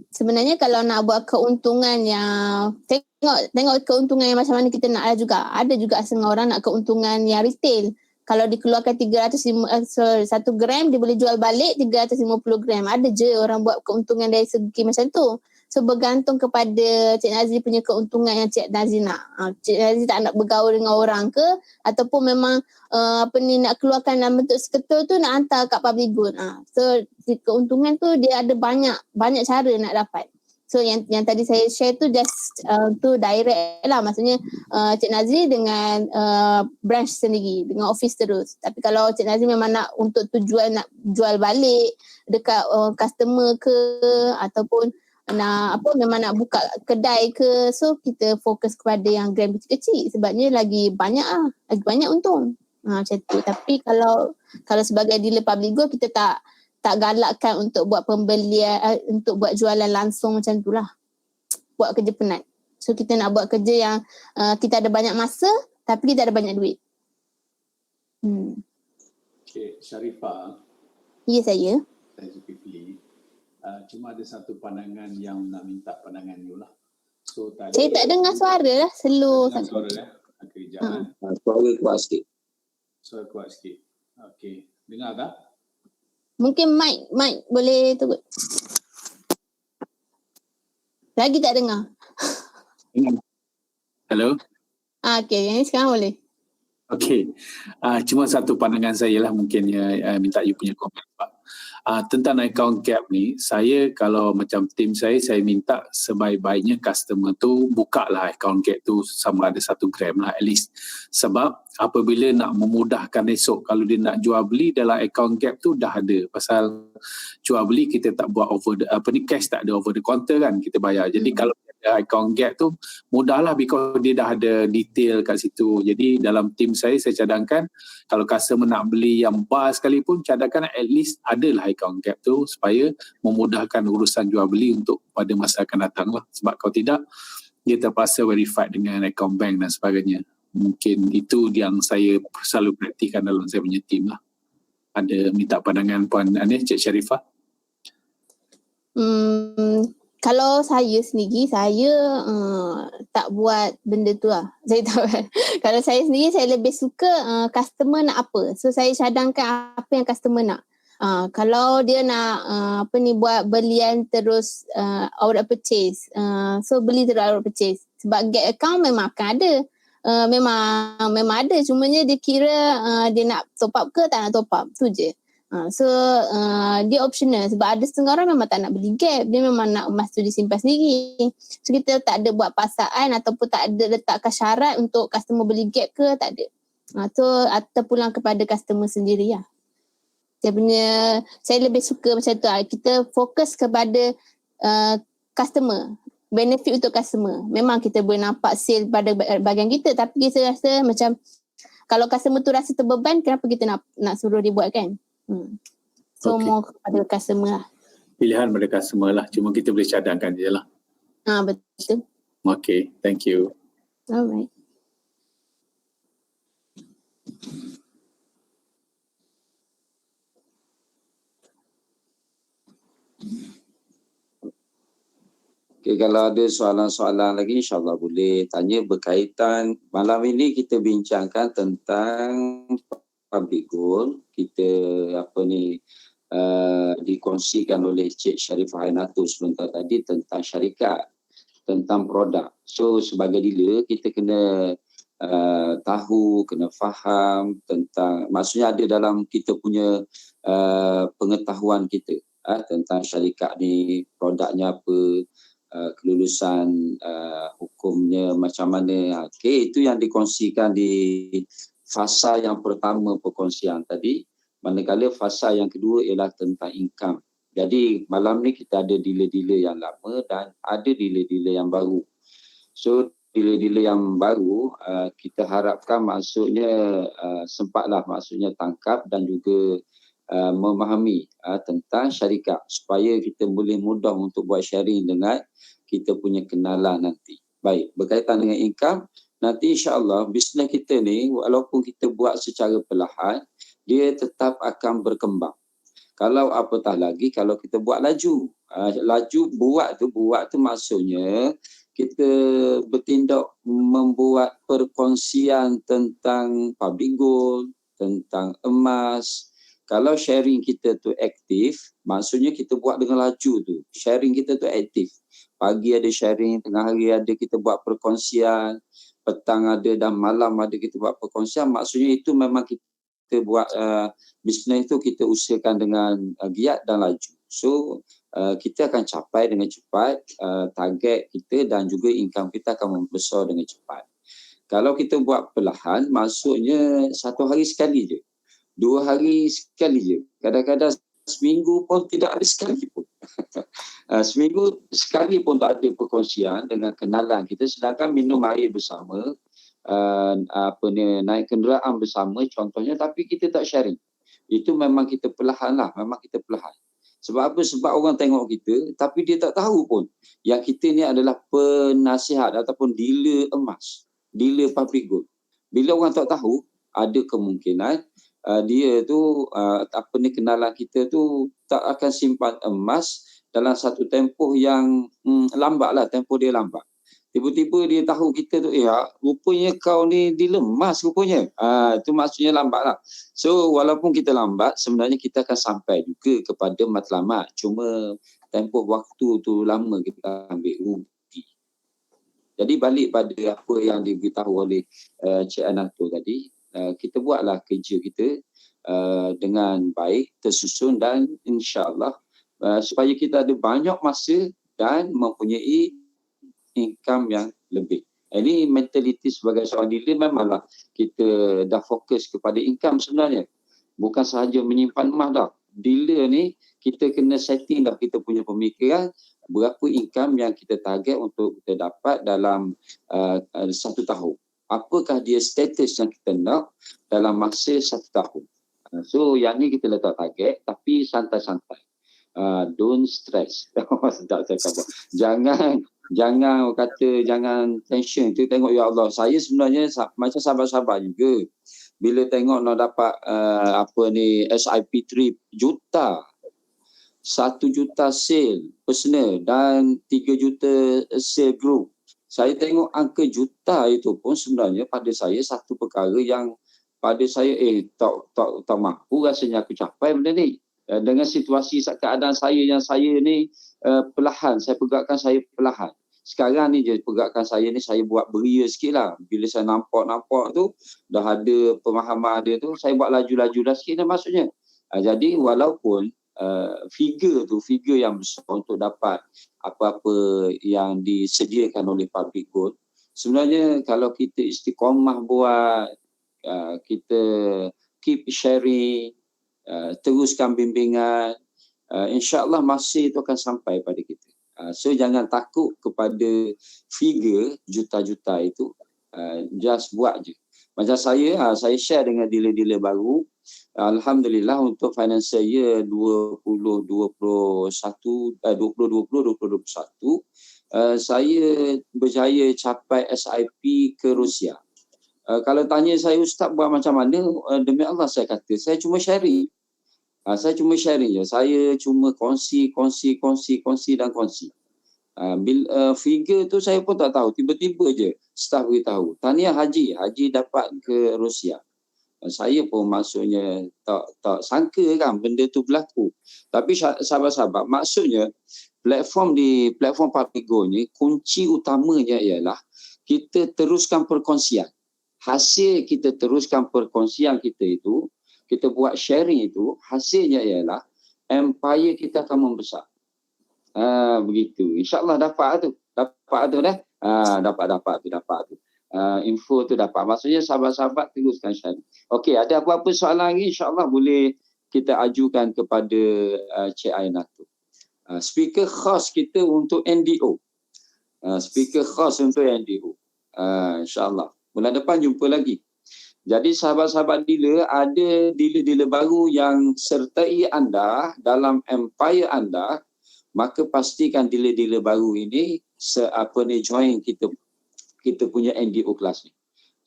Speaker 1: Sebenarnya kalau nak buat keuntungan yang tengok keuntungan yang macam mana kita nak juga. Ada juga setengah orang nak keuntungan yang retail. Kalau dikeluarkan 1 gram dia boleh jual balik 350 gram. Ada je orang buat keuntungan dari segi macam tu. So bergantung kepada Cik Nazri punya keuntungan yang Cik Nazri nak. Cik Nazri tak nak bergaul dengan orang ke ataupun memang nak keluarkan dalam bentuk seketul tu nak hantar kat public good. So keuntungan tu dia ada banyak cara nak dapat. So yang tadi saya share tu just tu direct lah, maksudnya Cik Nazri dengan branch sendiri, dengan office terus. Tapi kalau Cik Nazri memang nak untuk tujuan nak jual balik dekat customer ke ataupun memang nak buka kedai ke, so kita fokus kepada yang gram kecil-kecil sebabnya lagi banyak untung. Macam tu. Tapi kalau sebagai dealer public good kita tak galakkan untuk buat pembelian, untuk buat jualan langsung macam tu lah. Buat kerja penat. So kita nak buat kerja yang kita ada banyak masa tapi kita ada banyak duit.
Speaker 2: Okay, Sharifah.
Speaker 1: Ya, saya.
Speaker 2: Saya Zulkifli. Cuma ada satu pandangan yang nak minta pandangan you lah. So,
Speaker 1: saya tak dengar suara lah. Slow.
Speaker 2: Suara lah. Okay, jangan.
Speaker 5: Suara kuat sikit.
Speaker 2: Suara kuat sikit. Okay. Dengar tak?
Speaker 1: Mungkin mic boleh tunggu. Lagi tak dengar.
Speaker 2: Hello?
Speaker 1: Okay, yang ni sekarang boleh.
Speaker 2: Okay. Cuma satu pandangan saya lah mungkin minta you punya komen. Tentang account gap ni, saya kalau macam tim saya minta sebaik-baiknya customer tu buka lah account gap tu sama ada 1 gram lah at least. Sebab apabila nak memudahkan esok, kalau dia nak jual beli dalam account gap tu dah ada. Pasal jual beli kita tak buat cash tak ada over the counter kan, kita bayar. Jadi kalau account gap tu mudahlah because dia dah ada detail kat situ. Jadi dalam tim saya cadangkan kalau customer nak beli yang bar sekalipun, cadangkan at least adalah account gap tu supaya memudahkan urusan jual beli untuk pada masa akan datang lah. Sebab kalau tidak dia terpaksa verified dengan account bank dan sebagainya. Mungkin itu yang saya selalu praktikan dalam saya punya tim lah. Ada minta pandangan Puan Cik Sharifah?
Speaker 1: Kalau saya sendiri, saya tak buat benda tu lah. Saya tak buat. Kalau saya sendiri, saya lebih suka customer nak apa. So, saya cadangkan apa yang customer nak. Kalau dia nak buat belian terus out of purchase. So, beli terus out of purchase. Sebab get account memang akan ada. Memang ada. Cumanya dia kira dia nak top up ke tak nak top up. Tu je. So dia optional sebab ada setengah orang memang tak nak beli gap, dia memang nak emas tu disimpan sendiri. So kita tak ada buat paksaan ataupun tak ada letakkan syarat untuk customer beli gap ke, tak ada. So terpulang kepada customer sendiri lah. Saya lebih suka macam tu lah. Kita fokus kepada customer, benefit untuk customer. Memang kita boleh nampak sale pada bahagian kita, tapi kita rasa macam kalau customer tu rasa terbeban, kenapa kita nak suruh dia buat kan? So okay. More kepada customer lah.
Speaker 2: Pilihan pada customer lah. Cuma kita boleh cadangkan je lah.
Speaker 1: Betul.
Speaker 2: Okay, thank you.
Speaker 1: Alright.
Speaker 5: Okay, kalau ada soalan-soalan lagi insyaAllah boleh tanya berkaitan. Malam ini kita bincangkan tentang public goal. Kita dikongsikan oleh Cik Sharifah Ainatul sebentar tadi tentang syarikat, tentang produk. So sebagai dealer kita kena tahu, kena faham tentang, maksudnya ada dalam kita punya pengetahuan kita tentang syarikat ni, produknya apa, kelulusan hukumnya macam mana. Okay, itu yang dikongsikan di fasa yang pertama perkongsian tadi. Manakala fasa yang kedua ialah tentang income. Jadi malam ni kita ada dealer-dealer yang lama dan ada dealer-dealer yang baru. So dealer-dealer yang baru kita harapkan maksudnya sempatlah maksudnya tangkap dan juga memahami tentang syarikat supaya kita boleh mudah untuk buat sharing dengan kita punya kenalan nanti. Baik, berkaitan dengan income, nanti insyaAllah bisnes kita ni walaupun kita buat secara perlahan, dia tetap akan berkembang. Kalau apatah lagi kalau kita buat laju, Laju buat tu maksudnya kita bertindak membuat perkongsian tentang public gold, tentang emas. Kalau sharing kita tu aktif, maksudnya kita buat dengan laju tu. Sharing kita tu aktif. Pagi ada sharing, tengah hari ada kita buat perkongsian, petang ada dan malam ada kita buat perkongsian. Maksudnya itu memang kita buat bisnes itu kita usahakan dengan giat dan laju. So kita akan capai dengan cepat target kita dan juga income kita akan membesar dengan cepat. Kalau kita buat perlahan, maksudnya 1 hari sekali je, 2 hari sekali je. Kadang-kadang seminggu pun tidak ada sekali pun. Seminggu sekali pun tak ada perkongsian dengan kenalan kita, sedangkan minum air bersama, naik kenderaan bersama contohnya, tapi kita tak sharing. Itu memang kita perlahan lah, memang kita perlahan. Sebab apa? Sebab orang tengok kita tapi dia tak tahu pun yang kita ni adalah penasihat ataupun dealer emas, dealer public gold. Bila orang tak tahu, ada kemungkinan dia tu kenalan kita tu tak akan simpan emas dalam satu tempoh yang lambat lah, tempoh dia lambat. Tiba-tiba dia tahu kita tu, rupanya kau ni dealer emas rupanya. Itu maksudnya lambat lah. So walaupun kita lambat, sebenarnya kita akan sampai juga kepada matlamat. Cuma tempoh waktu tu lama kita ambil rugi. Jadi balik pada apa yang diberitahu oleh Cik Anato tadi, kita buatlah kerja kita dengan baik, tersusun dan insya-Allah supaya kita ada banyak masa dan mempunyai income yang lebih. Ini mentaliti sebagai seorang dealer memanglah kita dah fokus kepada income sebenarnya. Bukan sahaja menyimpan emas dah. Dealer ni kita kena setting dah kita punya pemikiran berapa income yang kita target untuk kita dapat dalam 1 tahun. Apakah dia status yang kita nak dalam masa 1 tahun. So yang ni kita letak target tapi santai-santai. Don't stress. Sedap saya kata. Jangan kata jangan tension. Kita tengok ya Allah, saya sebenarnya macam sabar-sabar juga. Bila tengok nak dapat SIP 3 juta, 1 juta sale personal dan 3 juta sale group. Saya tengok angka juta itu pun sebenarnya pada saya satu perkara yang pada saya tak mampu rasanya aku capai benda ni. Dengan situasi keadaan saya yang saya ni perlahan, saya pergakkan saya perlahan. Sekarang ni je pergakkan saya ni, saya buat beria sikit lah. Bila saya nampak tu, dah ada pemahaman dia tu, saya buat laju-laju dah sikit lah maksudnya. Jadi walaupun figure yang besar untuk dapat apa-apa yang disediakan oleh public gold, sebenarnya kalau kita istiqamah buat, kita keep sharing, teruskan bimbingan, insya-Allah masa itu akan sampai pada kita. So jangan takut kepada figure juta-juta itu, just buat je. Macam saya share dengan dealer-dealer baru, alhamdulillah untuk financial year 2021, saya berjaya capai SIP ke Rusia. Kalau tanya saya, Ustaz buat macam mana? Demi Allah saya kata, saya cuma sharing. Saya cuma sharing je. Saya cuma kongsi. Figure tu saya pun tak tahu. Tiba-tiba je staff beritahu. Tahniah Haji dapat ke Rusia. Saya pun maksudnya tak sangka kan benda tu berlaku. Tapi sahabat-sahabat, maksudnya platform public gold ni kunci utamanya ialah kita teruskan perkongsian. Hasil kita teruskan perkongsian kita itu, kita buat sharing itu, hasilnya ialah empire kita akan membesar. Begitu. InsyaAllah dapat tu dah. Dapat tu. Info tu dapat. Maksudnya sahabat-sahabat teruskan sharing. Okey, ada apa-apa soalan lagi? InsyaAllah boleh kita ajukan kepada Cik Aina tu. Speaker khas kita untuk NDO. InsyaAllah. Bulan depan jumpa lagi. Jadi sahabat-sahabat dealer, ada dealer-dealer baru yang sertai anda dalam empire anda, maka pastikan dealer-dealer baru ini join kita punya NDO kelas ni.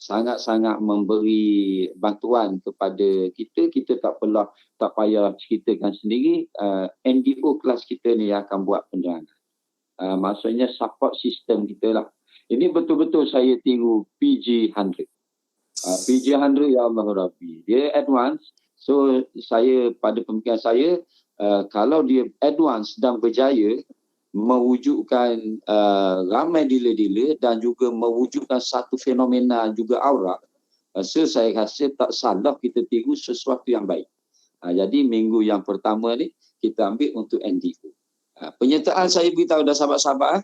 Speaker 5: sangat-sangat memberi bantuan kepada kita. Kita tak payah ceritakan sendiri. NDO kelas kita ni yang akan buat penerangan. Maksudnya support system kita lah. Ini betul-betul saya tiru PG100. PG100 ya Allah Rabbi. Dia advance. So saya pada pemikiran saya, kalau dia advance dan berjaya mewujudkan ramai dealer-dealer dan juga mewujudkan satu fenomena juga aura, so saya rasa tak salah kita tiru sesuatu yang baik. Jadi minggu yang pertama ni kita ambil untuk NDO. Penyertaan saya beritahu dah sahabat-sahabat,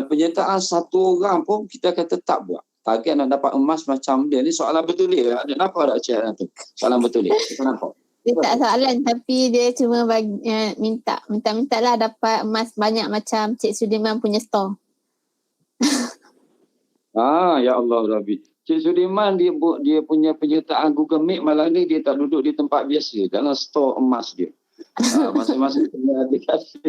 Speaker 5: penyertaan satu orang pun kita kata tak buat. Target nak dapat emas macam dia ni soalan betul dia. Nampak tak cik tu? Soalan betul dia. Kita nampak.
Speaker 1: Dia tak soalan tapi dia cuma minta lah dapat emas banyak macam Cik Sudirman punya store.
Speaker 5: Ya Allah Rabbi. Cik Sudirman dia punya penyertaan Google Meet malam ni dia tak duduk di tempat biasa dalam store emas dia. Masing-masing kena ada rasa.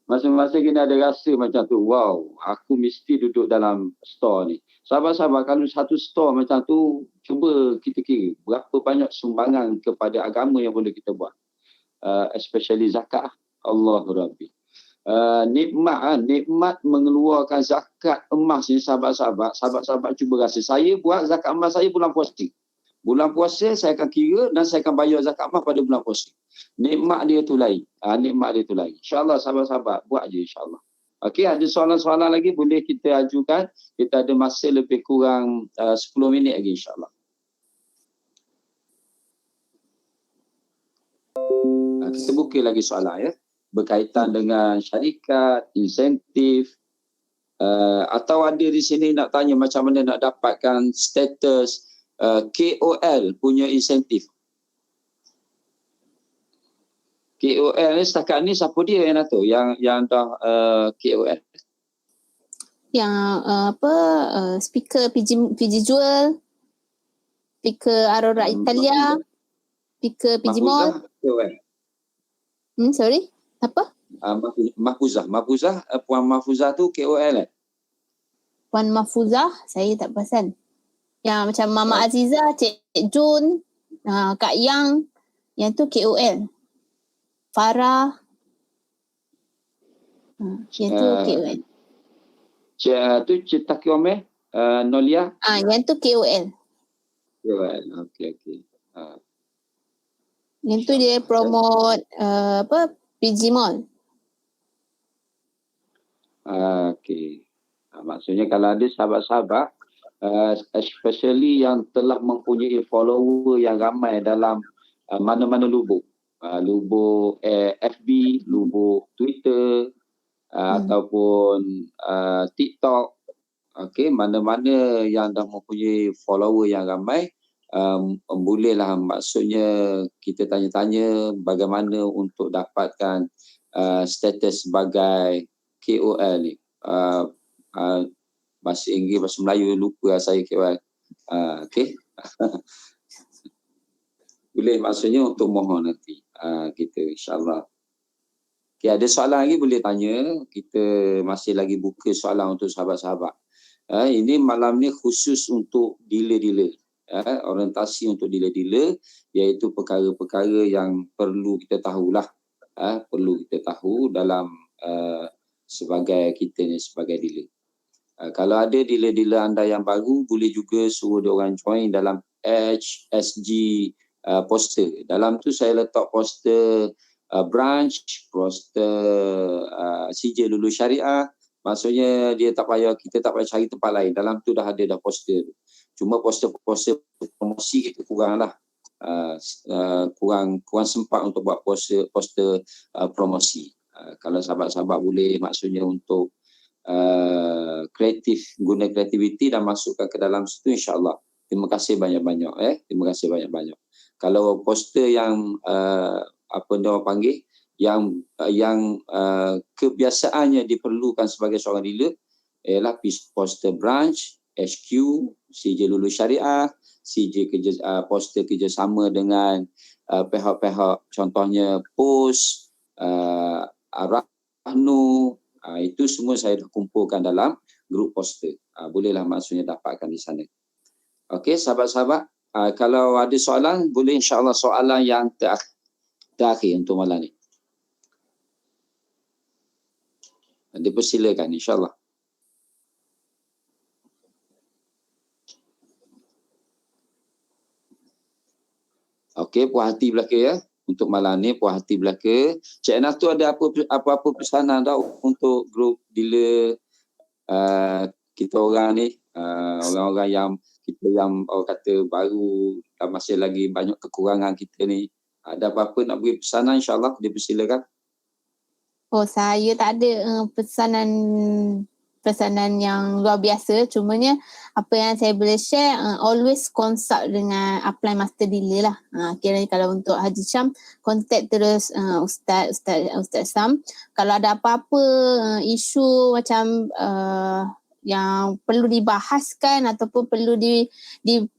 Speaker 5: Masing-masing kena ada rasa macam tu. Wow, aku mesti duduk dalam store ni. Sahabat-sahabat, kalau satu store macam tu, cuba kita kira berapa banyak sumbangan kepada agama yang boleh kita buat. Especially zakat. Allahu Rabbi. Nikmat mengeluarkan zakat emas ni sahabat-sahabat. Sahabat-sahabat cuba rasa. Saya buat zakat emas saya bulan puasa. Bulan puasa saya akan kira dan saya akan bayar zakat emas pada bulan puasa. Nikmat dia tu lain. Nikmat dia tu lain. InsyaAllah sahabat-sahabat buat je insyaAllah. Okey, ada soalan-soalan lagi boleh kita ajukan. Kita ada masa lebih kurang 10 minit lagi insyaAllah. Kita buka lagi soalan ya. Berkaitan dengan syarikat, insentif. Atau ada di sini nak tanya macam mana nak dapatkan status KOL punya insentif. KOL ni setakat ni siapa dia yang nak tahu yang dah KOL?
Speaker 1: Yang speaker PG Jewel, speaker Aurora Italia, speaker PG Mall. Sorry, apa?
Speaker 5: Mahfuzah, Puan Mahfuzah tu KOL kan?
Speaker 1: Puan Mahfuzah, saya tak perasan. Yang macam Mama Aziza, Cik Jun, Kak Yang, yang tu KOL. Farah, yang tu KOL.
Speaker 5: Cik Taki Omeh, Nolia.
Speaker 1: Yang tu KOL.
Speaker 5: KOL, okey.
Speaker 1: Yang tu dia promote PG Mall.
Speaker 5: Okey. Maksudnya kalau ada sahabat-sahabat, especially yang telah mempunyai follower yang ramai dalam mana-mana lubuk. Lubuk FB, lubuk Twitter, ataupun TikTok. Okey, mana-mana yang dah mempunyai follower yang ramai, bolehlah maksudnya kita tanya-tanya bagaimana untuk dapatkan status sebagai KOL ni. Bahasa Inggeris, bahasa Melayu lupa saya KOL. Okey. Boleh maksudnya untuk mohon nanti kita insyaAllah. Okay, ada soalan lagi boleh tanya. Kita masih lagi buka soalan untuk sahabat-sahabat. Ini malam ni khusus untuk dealer-dealer. Orientasi untuk dealer-dealer, iaitu perkara-perkara yang perlu kita tahulah. Perlu kita tahu dalam sebagai kita ni sebagai dealer. Kalau ada dealer-dealer anda yang baru, boleh juga suruh dia orang join dalam HSG poster. Dalam tu saya letak poster branch, poster CJ Lulu Syariah. Maksudnya kita tak payah cari tempat lain. Dalam tu dah ada dah poster. Cuma poster-poster promosi kita kurang lah. Kurang sempat untuk buat poster promosi. Kalau sahabat-sahabat boleh maksudnya untuk kreatif, guna kreativiti dan masukkan ke dalam situ insyaAllah. Terima kasih banyak-banyak. Terima kasih banyak-banyak. Kalau poster yang apa dia orang panggil, yang kebiasaannya diperlukan sebagai seorang dealer ialah poster branch, HQ, CJ Lulu Syariah, CJ poster kerjasama dengan pihak-pihak contohnya POS, Arahnu, itu semua saya dah kumpulkan dalam grup poster. Bolehlah maksudnya dapatkan di sana. Okey, sahabat-sahabat, kalau ada soalan, boleh insya-Allah soalan yang terakhir untuk malam ni. Dipersilakan insya-Allah. Okey, puas hati belaka ya. Untuk malam ni puas hati belaka. Cik Nas tu ada apa-apa pesanan tak untuk grup dealer kita orang ni, orang-orang yang kita yang orang kata baru dan masih lagi banyak kekurangan kita ni. Ada apa-apa nak beri pesanan, insya-Allah dipersilakan.
Speaker 1: Oh, saya tak ada pesanan yang luar biasa. Cumanya apa yang saya boleh share, always consult dengan upline master dealer lah. Kiranya kalau untuk Haji Syam, contact terus Ustaz Sam. Kalau ada apa-apa isu macam yang perlu dibahaskan ataupun perlu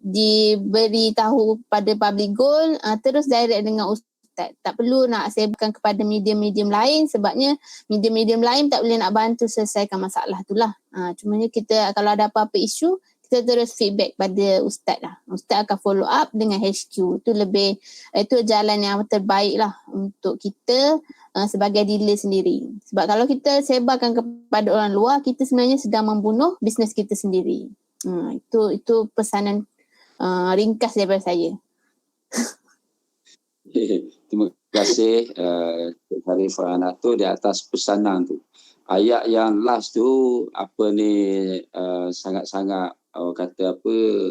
Speaker 1: diberitahu pada public goal, terus direct dengan Ustaz. Tak perlu nak sebarkan kepada medium-medium lain, sebabnya medium-medium lain tak boleh nak bantu selesaikan masalah tu lah. Cumanya kita kalau ada apa-apa isu, kita terus feedback pada Ustaz lah. Ustaz akan follow up dengan HQ. Itu jalan yang terbaik lah untuk kita sebagai dealer sendiri. Sebab kalau kita sebarkan kepada orang luar, kita sebenarnya sedang membunuh bisnes kita sendiri. Itu pesanan ringkas daripada saya.
Speaker 5: Terima kasih Cik Harif Farhanato di atas pesanan tu. Ayat yang last tu sangat-sangat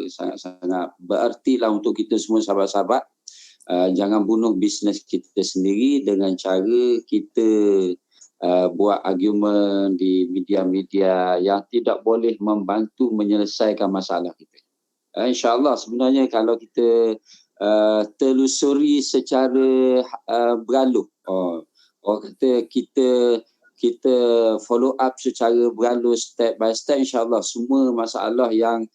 Speaker 5: sangat-sangat bererti lah untuk kita semua sahabat-sahabat. Jangan bunuh bisnes kita sendiri dengan cara kita buat argument di media-media yang tidak boleh membantu menyelesaikan masalah kita. InsyaAllah sebenarnya kalau kita telusuri secara beralur, orang kata kita follow up secara beralur step by step, insyaAllah semua masalah yang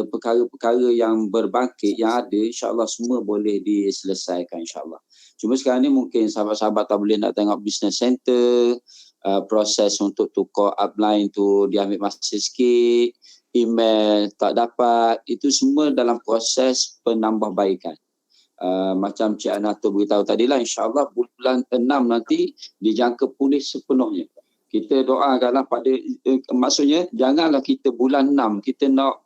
Speaker 5: perkara-perkara yang berbangkit yang ada, insyaAllah semua boleh diselesaikan insyaAllah. Cuma sekarang ni mungkin sahabat-sahabat tak boleh nak tengok business center, proses untuk tukar upline tu diambil masa sikit, email tak dapat, itu semua dalam proses penambahbaikan. Macam Cik Anato beritahu tadilah, insyaAllah bulan 6 nanti dijangka pulih sepenuhnya. Kita doakanlah maksudnya janganlah kita bulan 6 kita nak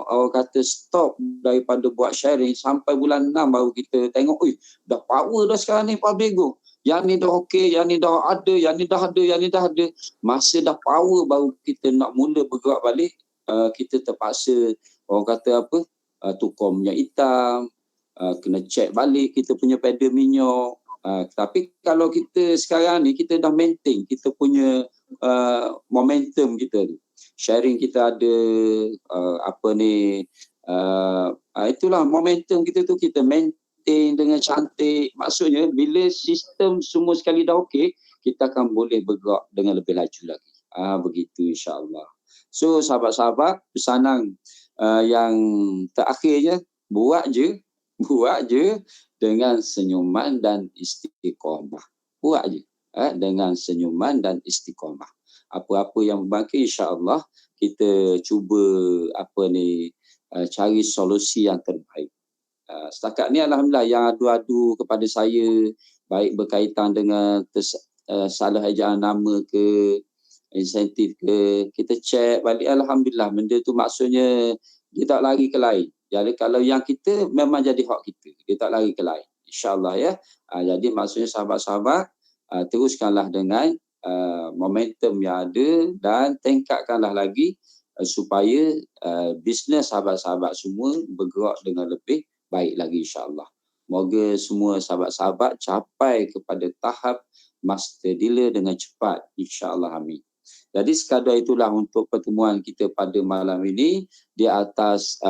Speaker 5: orang kata stop daripada buat sharing sampai bulan 6 baru kita tengok, dah power dah sekarang ni public go. Yang ni dah okey, yang ni dah ada, yang ni dah ada, yang ni dah ada. Masa dah power baru kita nak mula bergerak balik, kita terpaksa orang kata tukar minyak hitam, kena check balik kita punya pedal minyak. Tapi kalau kita sekarang ni kita dah maintain kita punya momentum kita tu. Sharing kita ada itulah momentum kita tu, kita maintain dengan cantik. Maksudnya bila sistem semua sekali dah okey, kita akan boleh bergerak dengan lebih laju lagi. Begitu insya-Allah. So sahabat-sahabat, pesanan yang terakhirnya, buat je dengan senyuman dan istiqamah. Buat je dengan senyuman dan istiqamah. Apa-apa yang berbangkit, insya-Allah kita cuba cari solusi yang terbaik. Setakat ni alhamdulillah yang adu-adu kepada saya, baik berkaitan dengan salah ejaan nama ke, insentif ke, kita check balik, alhamdulillah benda tu maksudnya dia tak lari ke lain. Jadi kalau yang kita memang jadi hak kita, dia tak lari ke lain, insyaAllah ya. Jadi maksudnya sahabat-sahabat, teruskanlah dengan momentum yang ada dan tingkatkanlah lagi supaya bisnes sahabat-sahabat semua bergerak dengan lebih baik lagi insyaAllah. Moga semua sahabat-sahabat capai kepada tahap master dealer dengan cepat, insyaAllah, amin. Jadi sekadar itulah untuk pertemuan kita pada malam ini di atas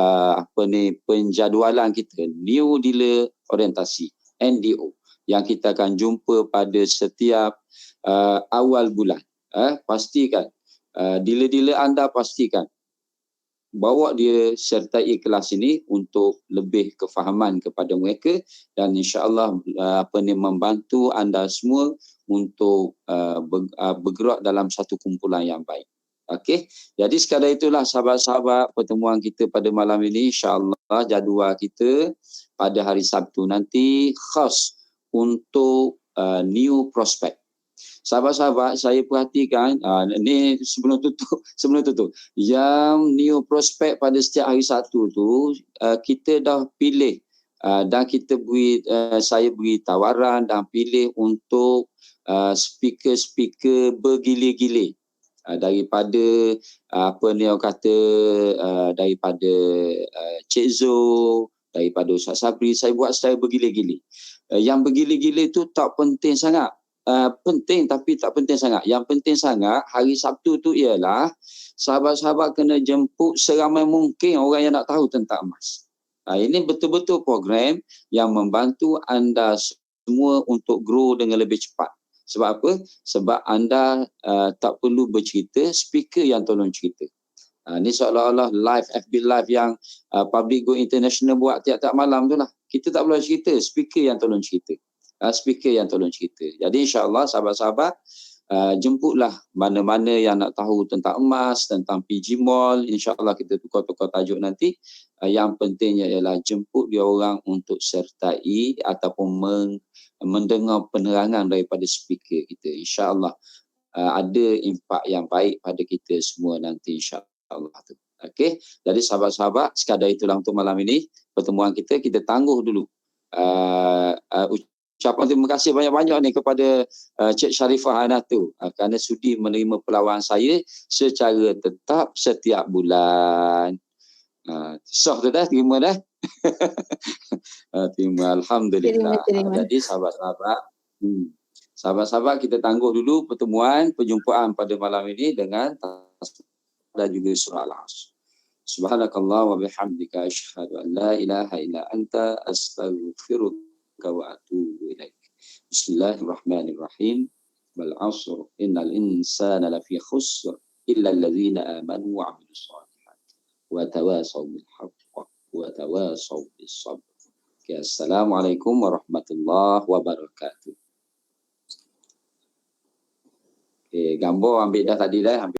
Speaker 5: penjadualan kita New Dealer Orientasi NDO yang kita akan jumpa pada setiap awal bulan. Pastikan dealer-dealer anda pastikan bawa dia sertai kelas ini untuk lebih kefahaman kepada mereka dan insya-Allah membantu anda semua untuk bergerak dalam satu kumpulan yang baik. Okey, jadi sekadar itulah sahabat-sahabat pertemuan kita pada malam ini. InsyaAllah jadual kita pada hari Sabtu nanti khas untuk new prospect. Sahabat-sahabat, saya perhatikan ni sebelum tutup yang new prospect pada setiap hari Sabtu tu kita dah pilih dan kita beri saya beri tawaran dan pilih untuk speaker-speaker bergila-gila. Daripada apa ni orang kata daripada Cik Zo, daripada Ustaz Sabri, saya buat secara bergila-gila. Yang bergila-gila tu tak penting sangat. Penting tapi tak penting sangat. Yang penting sangat hari Sabtu tu ialah sahabat-sahabat kena jemput seramai mungkin orang yang nak tahu tentang emas. Ini betul-betul program yang membantu anda semua untuk grow dengan lebih cepat. Sebab apa? Sebab anda tak perlu bercerita, speaker yang tolong cerita. Ini seolah-olah live, FB live yang Public Go International buat tiap-tiap malam tu lah. Kita tak perlu cerita, speaker yang tolong cerita. Speaker yang tolong cerita. Jadi insyaAllah sahabat-sahabat, jemputlah mana-mana yang nak tahu tentang emas, tentang PG Mall. InsyaAllah kita tukar-tukar tajuk nanti. Yang pentingnya ialah jemput dia orang untuk sertai ataupun mendengar penerangan daripada speaker kita. InsyaAllah ada impak yang baik pada kita semua nanti insyaAllah. Okey, jadi sahabat-sahabat, sekadar itulah untuk malam ini. Pertemuan kita tangguh dulu. Ucapan terima kasih banyak-banyak ni kepada Cik Sharifah Hanato kerana sudi menerima perlawanan saya secara tetap setiap bulan. Sah tu dah, terima dah. Terima, Alhamdulillah.
Speaker 1: Terima.
Speaker 5: Jadi sahabat-sahabat kita tangguh dulu perjumpaan pada malam ini dengan dan juga surah Al-Asr. Subhanakallah wa bihamdika asyhadu an la ilaha illa anta astaghfiruka wa atubu ilaik. Bismillahirrahmanirrahim. Wal 'asr innal insana lafi khusr illa alladhina amanu wa 'amilus shalihat wa tawasaw bil haqq wa tawasaw bis sabr. Assalamualaikum warahmatullahi wabarakatuh. Gambar ambil dah tadi dah.